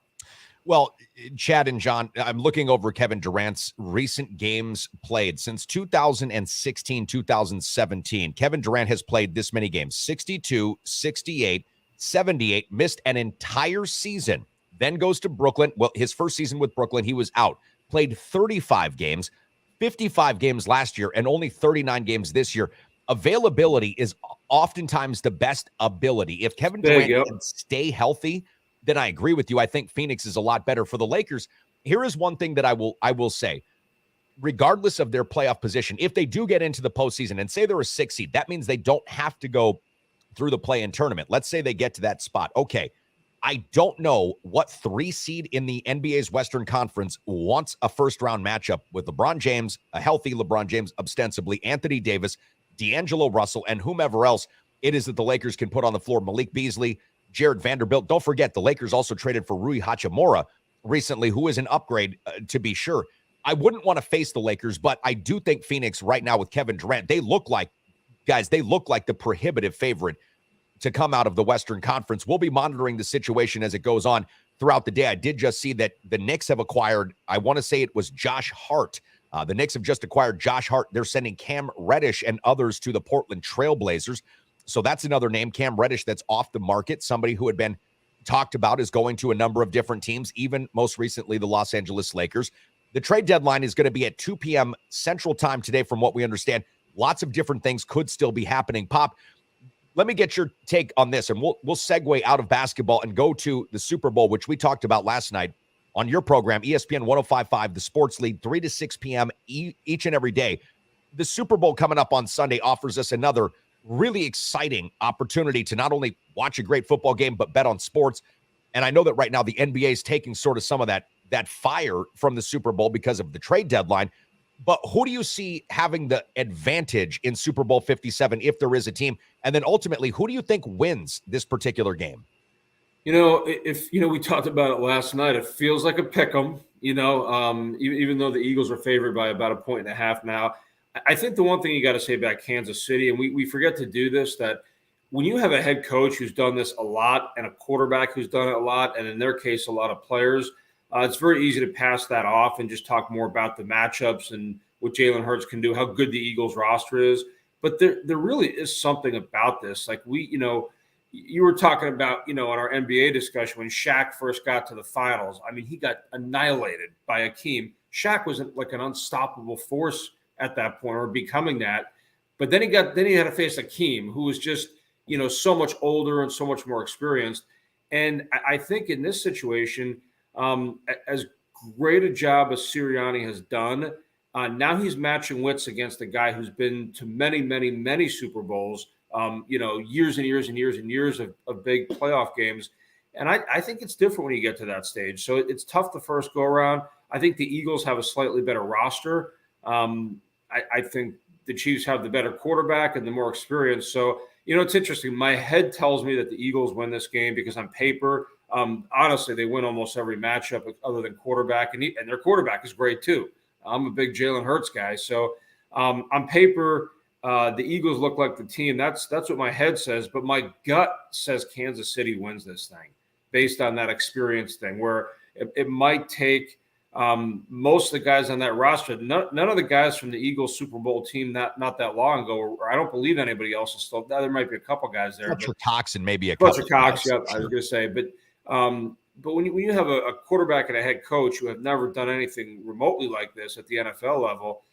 S2: Well, Chad and John, I'm looking over Kevin Durant's recent games played since 2016, 2017. Kevin Durant has played this many games, 62, 68, 78, missed an entire season, then goes to Brooklyn. Well, his first season with Brooklyn, he was out, played 35 games, 55 games last year, and only 39 games this year. Availability is oftentimes the best ability. If Kevin Durant can stay healthy, then I agree with you. I think Phoenix is a lot better for the Lakers. Here is one thing that I will say. Regardless of their playoff position, if they do get into the postseason and say they're a 6 seed, that means they don't have to go through the play-in tournament. Let's say they get to that spot. Okay, I don't know what 3 seed in the NBA's Western Conference wants a first-round matchup with LeBron James, a healthy LeBron James, ostensibly, Anthony Davis, D'Angelo Russell, and whomever else it is that the Lakers can put on the floor. Malik Beasley, Jared Vanderbilt. Don't forget, the Lakers also traded for Rui Hachimura recently, who is an upgrade to be sure. I wouldn't want to face the Lakers, but I do think Phoenix right now with Kevin Durant, they look like the prohibitive favorite to come out of the Western Conference. We'll be monitoring the situation as it goes on throughout the day. I did just see that the Knicks have acquired, I want to say it was Josh Hart. The Knicks have just acquired Josh Hart. They're sending Cam Reddish and others to the Portland Trail Blazers. So that's another name, Cam Reddish, that's off the market. Somebody who had been talked about is going to a number of different teams, even most recently the Los Angeles Lakers. The trade deadline is going to be at 2 p.m. Central Time today, from what we understand. Lots of different things could still be happening. Pop, let me get your take on this, and we'll segue out of basketball and go to the Super Bowl, which we talked about last night on your program, ESPN 105.5, the Sports League, 3 to 6 p.m. each and every day. The Super Bowl coming up on Sunday offers us another really exciting opportunity to not only watch a great football game, but bet on sports. And I know that right now the NBA is taking sort of some of that fire from the Super Bowl because of the trade deadline. But who do you see having the advantage in Super Bowl 57 if there is a team? And then ultimately, who do you think wins this particular game?
S6: We talked about it last night. It feels like a pick 'em, even though the Eagles are favored by about 1.5 now. I think the one thing you got to say about Kansas City, and we forget to do this, that when you have a head coach who's done this a lot and a quarterback who's done it a lot, and in their case, a lot of players, it's very easy to pass that off and just talk more about the matchups and what Jalen Hurts can do, how good the Eagles roster is. But there really is something about this. Like you were talking about, in our NBA discussion when Shaq first got to the finals. I mean, he got annihilated by Akeem. Shaq was like an unstoppable force at that point, or becoming that. But then he had to face Akeem, who was just, so much older and so much more experienced. And I think in this situation, as great a job as Sirianni has done, now he's matching wits against a guy who's been to many, many, many Super Bowls, years and years and years and years of big playoff games. And I think it's different when you get to that stage. So it's tough the first go around. I think the Eagles have a slightly better roster. I think the Chiefs have the better quarterback and the more experience. So, it's interesting. My head tells me that the Eagles win this game because on paper, honestly, they win almost every matchup other than quarterback. And their quarterback is great too. I'm a big Jalen Hurts guy. So on paper, the Eagles look like the team. That's what my head says. But my gut says Kansas City wins this thing based on that experience thing, where it might take most of the guys on that roster. None of the guys from the Eagles Super Bowl team not that long ago, or I don't believe anybody else is still. There might be a couple guys there.
S2: Fletcher Cox and maybe a couple.
S6: Fletcher Cox, yeah, I was going to say. But when you have a quarterback and a head coach who have never done anything remotely like this at the NFL level,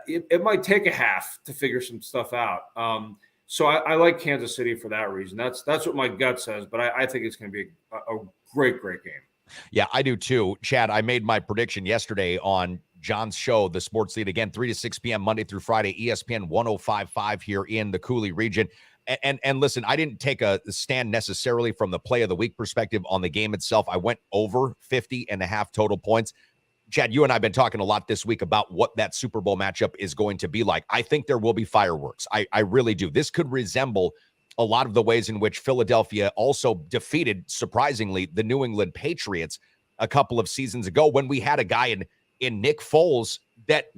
S6: it might take a half to figure some stuff out. So I like Kansas City for that reason. That's what my gut says. But I think it's going to be a great game.
S2: Yeah, I do too. Chad, I made my prediction yesterday on John's show, The Sports Lead, again, 3 to 6 p.m. Monday through Friday, ESPN 105.5 here in the Cooley region. And listen, I didn't take a stand necessarily from the play of the week perspective on the game itself. I went over 50.5 total points. Chad, you and I have been talking a lot this week about what that Super Bowl matchup is going to be like. I think there will be fireworks. I really do. This could resemble a lot of the ways in which Philadelphia also defeated, surprisingly, the New England Patriots a couple of seasons ago when we had a guy in Nick Foles that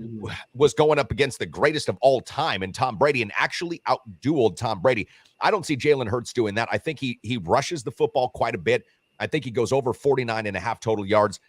S2: was going up against the greatest of all time and Tom Brady and actually outdueled Tom Brady. I don't see Jalen Hurts doing that. I think he rushes the football quite a bit. I think he goes over 49.5 total yards.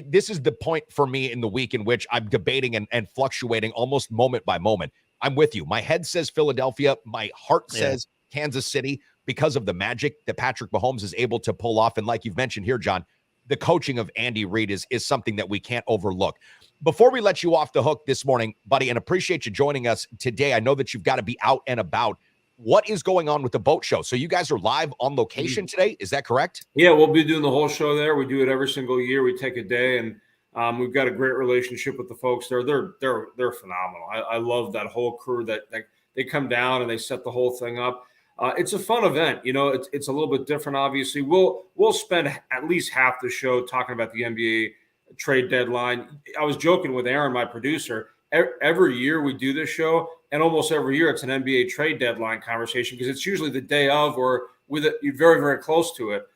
S2: This is the point for me in the week in which I'm debating and fluctuating almost moment by moment. I'm with you. My head says Philadelphia. My heart says Kansas City because of the magic that Patrick Mahomes is able to pull off. And like you've mentioned here, John, the coaching of Andy Reid is something that we can't overlook. Before we let you off the hook this morning, buddy, and appreciate you joining us today. I know that you've got to be out and about. What is going on with the boat show? So you guys are live on location today. Is that correct?
S6: Yeah, we'll be doing the whole show there. We do it every single year. We take a day, and we've got a great relationship with the folks there. They're phenomenal. I love that whole crew that they come down and they set the whole thing up. It's a fun event. You know, it's a little bit different. Obviously, we'll spend at least half the show talking about the NBA trade deadline. I was joking with Aaron, my producer. Every year we do this show, and almost every year it's an NBA trade deadline conversation because it's usually the day of or with it, you're very, very close to it.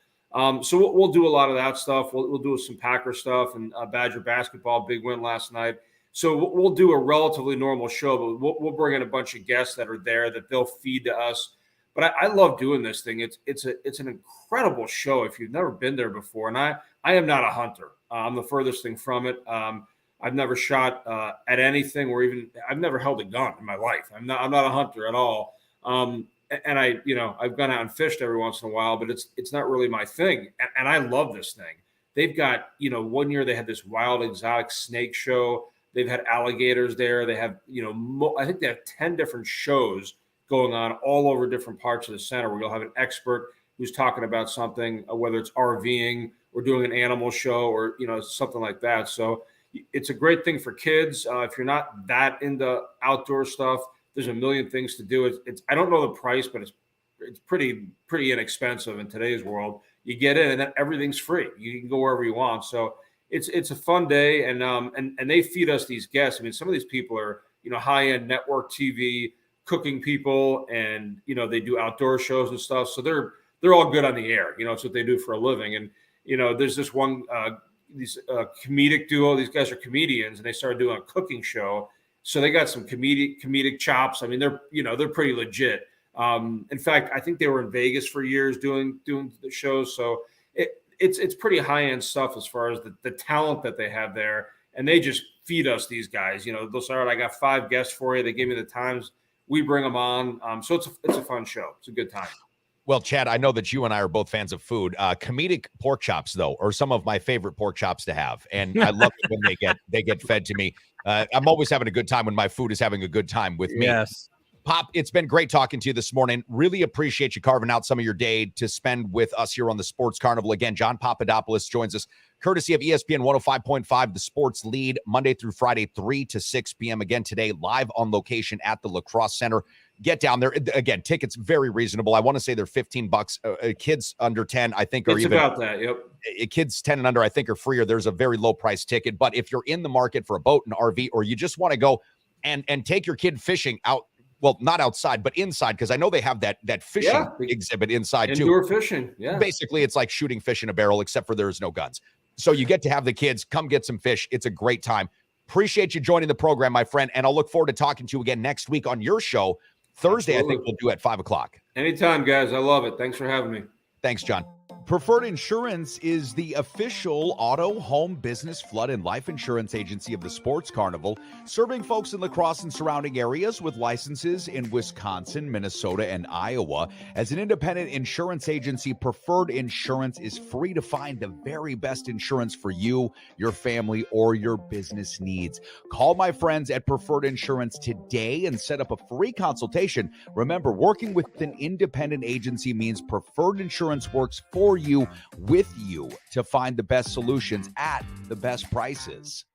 S6: So we'll do a lot of that stuff. We'll do some Packer stuff and Badger basketball, big win last night. So we'll do a relatively normal show, but we'll bring in a bunch of guests that are there that they'll feed to us. But I love doing this thing. It's an incredible show if you've never been there before. And I am not a hunter. I'm the furthest thing from it. I've never shot at anything, or even I've never held a gun in my life. I'm not a hunter at all. And I've gone out and fished every once in a while, but it's not really my thing. And I love this thing. They've got, one year they had this wild exotic snake show. They've had alligators there. They have, I think they have 10 different shows going on all over different parts of the center where you'll have an expert who's talking about something, whether it's RVing or doing an animal show or, something like that. So it's a great thing for kids. If you're not that into outdoor stuff, there's a million things to do. It's I don't know the price, but it's pretty inexpensive in today's world. You get in and then everything's free. You can go wherever you want. So it's a fun day. And they feed us these guests. I mean, some of these people are, high-end network TV cooking people, and they do outdoor shows and stuff, so they're all good on the air. It's what they do for a living. And there's this one comedic duo. These guys are comedians, and they started doing a cooking show, so they got some comedic chops. I mean, they're pretty legit. In fact, I think they were in Vegas for years doing the shows, so it's pretty high-end stuff as far as the talent that they have there, and they just feed us these guys. They'll say, all right, I got 5 guests for you. They give me the times. We bring them on. So it's a fun show. It's a good time.
S2: Well, Chad, I know that you and I are both fans of food. Comedic pork chops, though, are some of my favorite pork chops to have. And I love it when they get fed to me. I'm always having a good time when my food is having a good time with me.
S1: Yes.
S2: Pop, it's been great talking to you this morning. Really appreciate you carving out some of your day to spend with us here on the Sports Carnival. Again, John Papadapolus joins us courtesy of ESPN 105.5, the Sports Lead, Monday through Friday, 3 to 6 p.m. Again today, live on location at the Lacrosse Center. Get down there. Again, tickets very reasonable. I want to say they're $15. Kids under 10, I think, are
S6: it's
S2: even
S6: about that. Yep.
S2: Kids 10 and under, I think, are free, or there's a very low price ticket. But if you're in the market for a boat, an RV, or you just want to go and take your kid fishing out, well, not outside, but inside, because I know they have that fishing exhibit inside
S6: Indoor
S2: too.
S6: Fishing, yeah.
S2: Basically, it's like shooting fish in a barrel, except for there's no guns. So you get to have the kids come get some fish. It's a great time. Appreciate you joining the program, my friend, and I'll look forward to talking to you again next week on your show. Thursday, absolutely. I think we'll do at 5 o'clock.
S6: Anytime, guys. I love it. Thanks for having me.
S2: Thanks, John. Preferred Insurance is the official auto, home, business, flood, and life insurance agency of the Sports Carnival, serving folks in La Crosse and surrounding areas with licenses in Wisconsin, Minnesota, and Iowa. As an independent insurance agency, Preferred Insurance is free to find the very best insurance for you, your family, or your business needs. Call my friends at Preferred Insurance today and set up a free consultation. Remember, working with an independent agency means Preferred Insurance works for for you, with you, to find the best solutions at the best prices.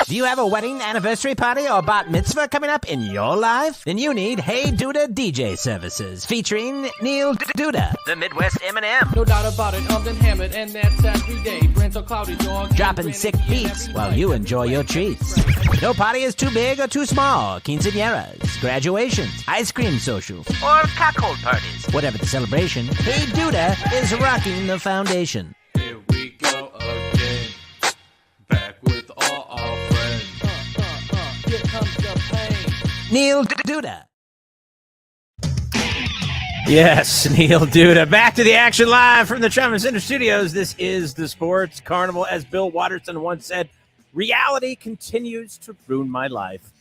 S3: Do you have a wedding, anniversary party, or bat mitzvah coming up in your life? Then you need Hey Duda DJ services featuring Neil Duda, the Midwest Eminem.
S7: No doubt about it, I'm been hammered, and that's every day. Brand's so cloudy, dog.
S3: Dropping sick beats while you enjoy your treats. No party is too big or too small. Quinceañeras, graduations, ice cream socials, or cocktail parties. Whatever the celebration, Hey Duda is rocking the foundation.
S7: Here we go again. Back with all our friends. Here comes the pain.
S3: Neil Duda.
S1: Yes, Neil Duda. Back to the action live from the Trauma Center Studios. This is the Sports Carnival. As Bill Watterson once said, reality continues to ruin my life.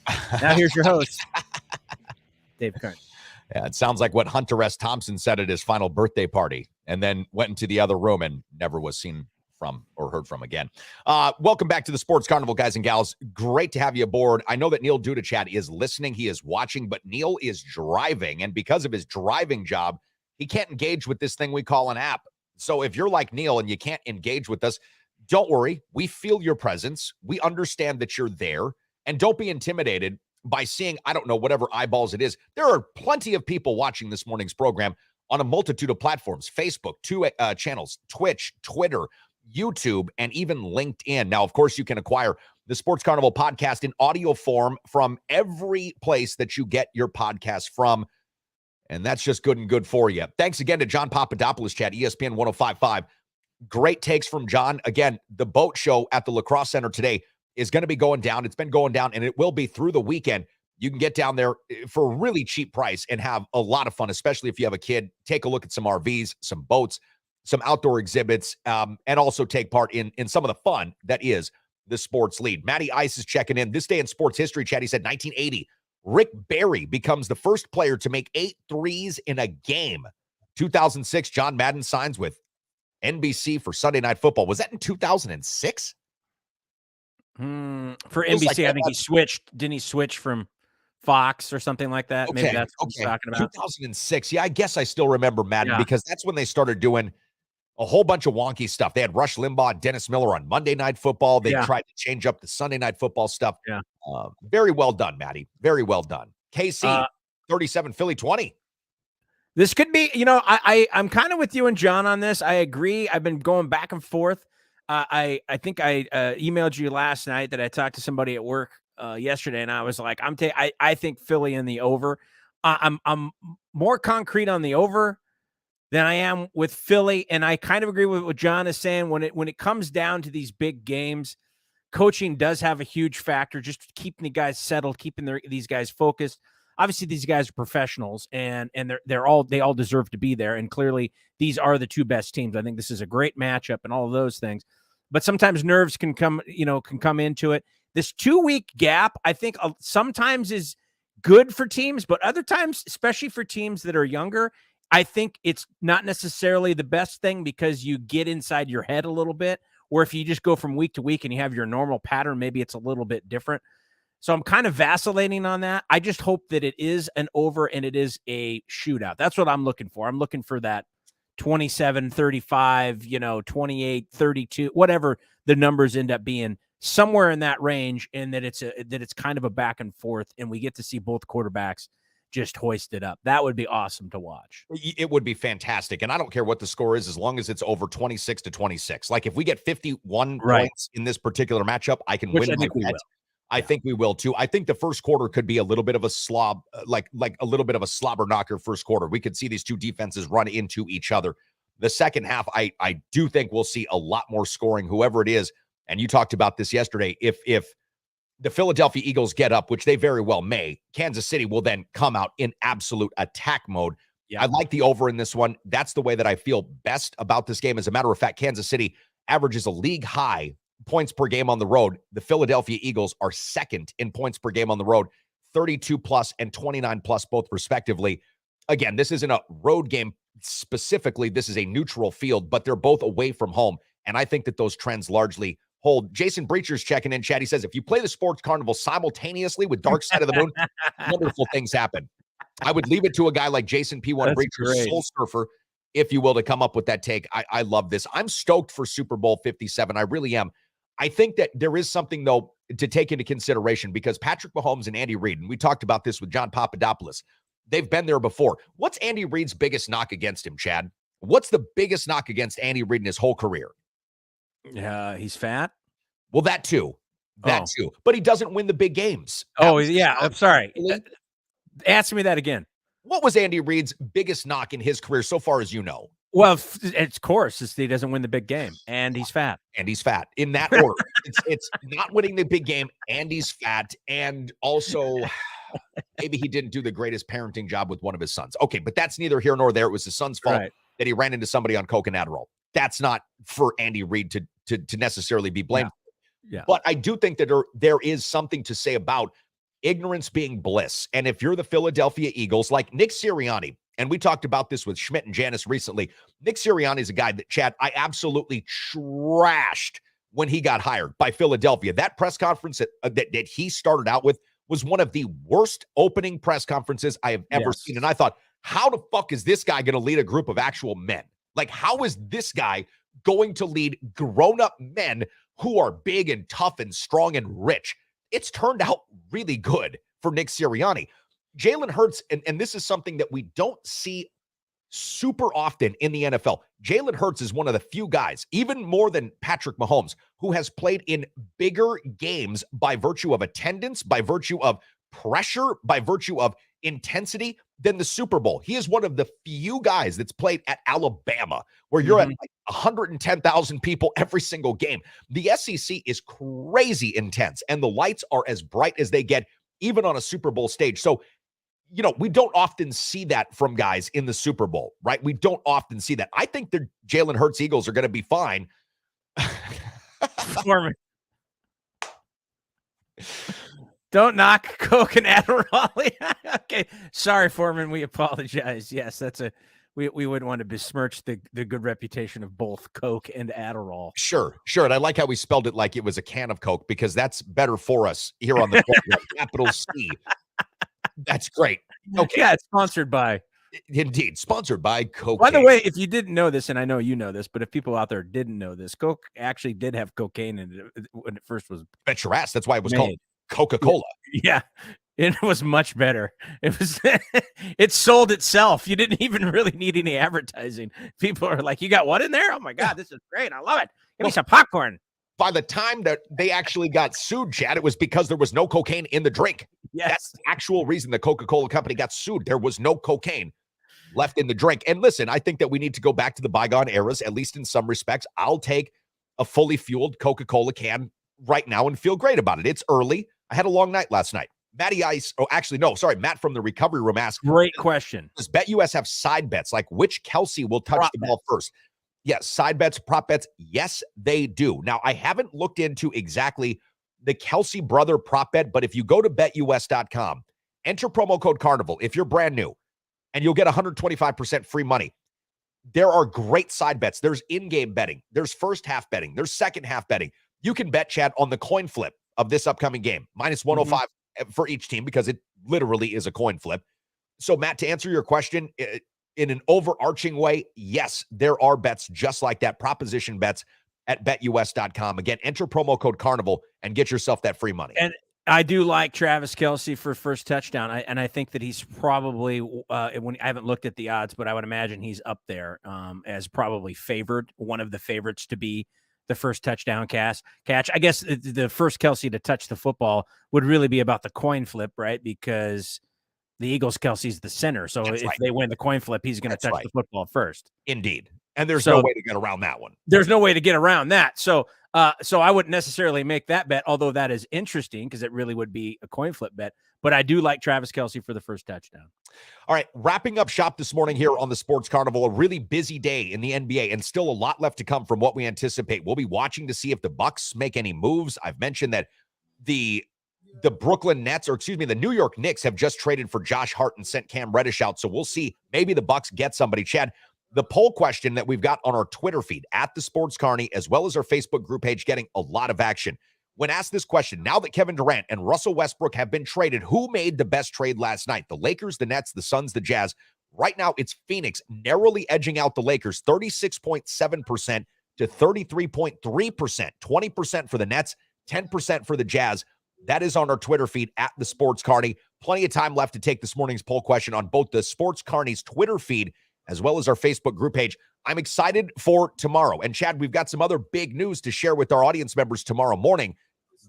S1: Now here's your host, Dave Carney.
S2: Yeah, it sounds like what Hunter S. Thompson said at his final birthday party, and then went into the other room and never was seen from or heard from again. Welcome back to the Sports Carnival, guys and gals. Great to have you aboard. I know that Neil Duda Chat is listening. He is watching, but Neil is driving. And because of his driving job, he can't engage with this thing we call an app. So if you're like Neil and you can't engage with us, don't worry. We feel your presence. We understand that you're there. And don't be intimidated by seeing, I don't know, whatever eyeballs it is. There are plenty of people watching this morning's program on a multitude of platforms: Facebook, 2 channels, Twitch, Twitter, YouTube, and even LinkedIn. Now, of course, you can acquire the Sports Carnival podcast in audio form from every place that you get your podcast from. And that's just good and good for you. Thanks again to John Papadapolus, Chat, ESPN 105.5. Great takes from John. Again, the boat show at the Lacrosse Center today is going to be going down. It's been going down, and it will be through the weekend. You can get down there for a really cheap price and have a lot of fun, especially if you have a kid. Take a look at some RVs, some boats, some outdoor exhibits, and also take part in some of the fun that is the sports lead. Matty Ice is checking in. This day in sports history, Chad, he said 1980, Rick Barry becomes the first player to make 8 threes in a game. 2006, John Madden signs with NBC for Sunday Night Football. Was that in 2006?
S1: For NBC, like I think he switched. Didn't he switch from Fox or something like that?
S2: Okay,
S1: Maybe that's what he's talking about.
S2: 2006. Yeah, I guess I still remember Madden because that's when they started doing a whole bunch of wonky stuff. They had Rush Limbaugh and Dennis Miller on Monday Night Football. They tried to change up the Sunday Night Football stuff.
S1: Yeah.
S2: Very well done, Matty. Very well done. KC, 37, Philly 20.
S1: This could be, I'm kind of with you and John on this. I agree. I've been going back and forth. I think I emailed you last night that I talked to somebody at work yesterday, and I was like, I think Philly in the over. I'm more concrete on the over than I am with Philly, and I kind of agree with what John is saying. When it comes down to these big games, coaching does have a huge factor. Just keeping the guys settled, keeping these guys focused. Obviously, these guys are professionals, and they all deserve to be there. And clearly, these are the 2 best teams. I think this is a great matchup and all of those things. But sometimes nerves can come into it. This 2-week gap, I think, sometimes is good for teams, but other times, especially for teams that are younger, I think it's not necessarily the best thing because you get inside your head a little bit. Or if you just go from week to week and you have your normal pattern, maybe it's a little bit different. So I'm kind of vacillating on that. I just hope that it is an over and it is a shootout. That's what I'm looking for. I'm looking for that 27-35, 28-32, whatever the numbers end up being, somewhere in that range, and that it's kind of a back and forth, and we get to see both quarterbacks just hoist it up. That would be awesome to watch.
S2: It would be fantastic. And I don't care what the score is as long as it's over 26-26. Like if we get 51 points in this particular matchup, I can win my bet. I think we will too. I think the first quarter could be a little bit of a slob, like a little bit of a slobber knocker first quarter. We could see these 2 defenses run into each other. The second half, I do think we'll see a lot more scoring, whoever it is. And you talked about this yesterday. If the Philadelphia Eagles get up, which they very well may, Kansas City will then come out in absolute attack mode. Yeah. I like the over in this one. That's the way that I feel best about this game. As a matter of fact, Kansas City averages a league high points per game on the road. The Philadelphia Eagles are second in points per game on the road, 32 plus and 29 plus, both respectively. Again, this isn't a road game specifically. This is a neutral field, but they're both away from home. And I think that those trends largely hold. Jason Breacher's checking in, Chad. He says, if you play the Sports Carnival simultaneously with Dark Side of the Moon, wonderful things happen. I would leave it to a guy like Jason P1 Breacher, Soul Surfer. if you will, to come up with that take. I love this. I'm stoked for Super Bowl 57. I really am. I think that there is something, though, to take into consideration because Patrick Mahomes and Andy Reid, and we talked about this with John Papadapolus, they've been there before. What's Andy Reid's biggest knock against him, Chad? What's the biggest knock against Andy Reid in his whole career?
S1: He's fat.
S2: Well, that too. That too. But he doesn't win the big games.
S1: I'm sorry. Ask me that again.
S2: What was Andy Reid's biggest knock in his career so far as you know?
S1: Well, of course, it's he doesn't win the big game, and he's fat.
S2: And he's fat. In that order. It's not winning the big game, and he's fat, and also maybe he didn't do the greatest parenting job with one of his sons. Okay, but that's neither here nor there. It was his son's fault that he ran into somebody on coke and Adderall. That's not for Andy Reid to necessarily be blamed.
S1: Yeah.
S2: But I do think that there is something to say about ignorance being bliss. And if you're the Philadelphia Eagles, like Nick Sirianni, and we talked about this with Schmidt and Janice recently, Nick Sirianni is a guy that, Chad, I absolutely trashed when he got hired by Philadelphia. That press conference that he started out with was one of the worst opening press conferences I have ever seen. And I thought, how the fuck is this guy going to lead a group of actual men? Like, how is this guy going to lead grown-up men who are big and tough and strong and rich? It's turned out really good for Nick Sirianni. Jalen Hurts, and this is something that we don't see super often in the NFL. Jalen Hurts is one of the few guys, even more than Patrick Mahomes, who has played in bigger games by virtue of attendance, by virtue of pressure, by virtue of intensity than the Super Bowl. He is one of the few guys that's played at Alabama, where you're at like 110,000 people every single game. The SEC is crazy intense, and the lights are as bright as they get, even on a Super Bowl stage. So, you know, we don't often see that from guys in the Super Bowl, right? We don't often see that. I think the Jalen Hurts Eagles are going to be fine.
S1: Foreman. Don't knock coke and Adderall. Okay. Sorry, Foreman. We apologize. Yes, we wouldn't want to besmirch the good reputation of both coke and Adderall.
S2: Sure. And I like how we spelled it like it was a can of Coke, because that's better for us here on the capital C. That's great. Okay.
S1: Yeah, it's sponsored by.
S2: Indeed. Sponsored by Coke.
S1: By the way, if you didn't know this, and I know you know this, but if people out there didn't know this, Coke actually did have cocaine in it when it first was.
S2: Bet your ass. That's why it was called Coca-Cola.
S1: Yeah. It was much better. It was. It sold itself. You didn't even really need any advertising. People are like, "You got what in there? Oh my god, this is great! I love it. Give me some popcorn."
S2: By the time that they actually got sued, Chad, it was because there was no cocaine in the drink.
S1: Yes.
S2: That's the actual reason the Coca-Cola company got sued. There was no cocaine left in the drink. And listen, I think that we need to go back to the bygone eras, at least in some respects. I'll take a fully fueled Coca-Cola can right now and feel great about it. It's early. I had a long night last night. Matt from the recovery room asked.
S1: Great question.
S2: Does BetUS have side bets, like which Kelsey will touch the ball first? Yes, side bets, prop bets. Yes, they do. Now, I haven't looked into exactly the Kelsey brother prop bet, but if you go to betus.com, enter promo code Carnival if you're brand new, and you'll get 125% free money. There are great side bets. There's in-game betting. There's first half betting. There's second half betting. You can bet, Chad, on the coin flip of this upcoming game, minus 105 for each team, because it literally is a coin flip. So, Matt, to answer your question, in an overarching way, yes, there are bets just like that, proposition bets at betus.com. Again, enter promo code Carnival and get yourself that free money.
S1: And I do like Travis Kelce for first touchdown. I think that he's probably, when I haven't looked at the odds, but I would imagine he's up there as probably favored, one of the favorites to be the first touchdown catch. I guess the first Kelce to touch the football would really be about the coin flip, right? Because the Eagles, Kelsey's the center. So if they win the coin flip, he's going to touch the football first.
S2: Indeed. And there's no way to get around that one.
S1: There's no way to get around that. So I wouldn't necessarily make that bet, although that is interesting because it really would be a coin flip bet. But I do like Travis Kelce for the first touchdown.
S2: All right, wrapping up shop this morning here on the Sports Carnival, a really busy day in the NBA and still a lot left to come from what we anticipate. We'll be watching to see if the Bucks make any moves. I've mentioned that the Brooklyn Nets, the New York Knicks have just traded for Josh Hart and sent Cam Reddish out. So we'll see. Maybe the Bucks get somebody. Chad, the poll question that we've got on our Twitter feed at the Sports Carney, as well as our Facebook group page, getting a lot of action. When asked this question, now that Kevin Durant and Russell Westbrook have been traded, who made the best trade last night? The Lakers, the Nets, the Suns, the Jazz. Right now, it's Phoenix narrowly edging out the Lakers, 36.7% to 33.3%, 20% for the Nets, 10% for the Jazz. That is on our Twitter feed at the Sports Carney. Plenty of time left to take this morning's poll question on both the Sports Carney's Twitter feed as well as our Facebook group page. I'm excited for tomorrow. And Chad, we've got some other big news to share with our audience members tomorrow morning.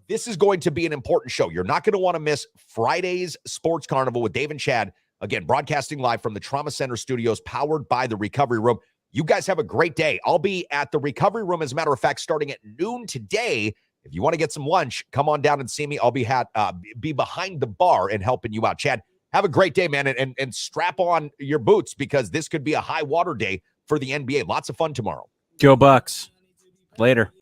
S2: This is going to be an important show. You're not going to want to miss Friday's Sports Carnival with Dave and Chad. Again, broadcasting live from the Trauma Center studios, powered by the Recovery Room. You guys have a great day. I'll be at the Recovery Room, as a matter of fact, starting at noon today. If you want to get some lunch, come on down and see me. I'll be behind the bar and helping you out. Chad, have a great day, man, and strap on your boots because this could be a high water day for the NBA. Lots of fun tomorrow.
S1: Go Bucks. Later.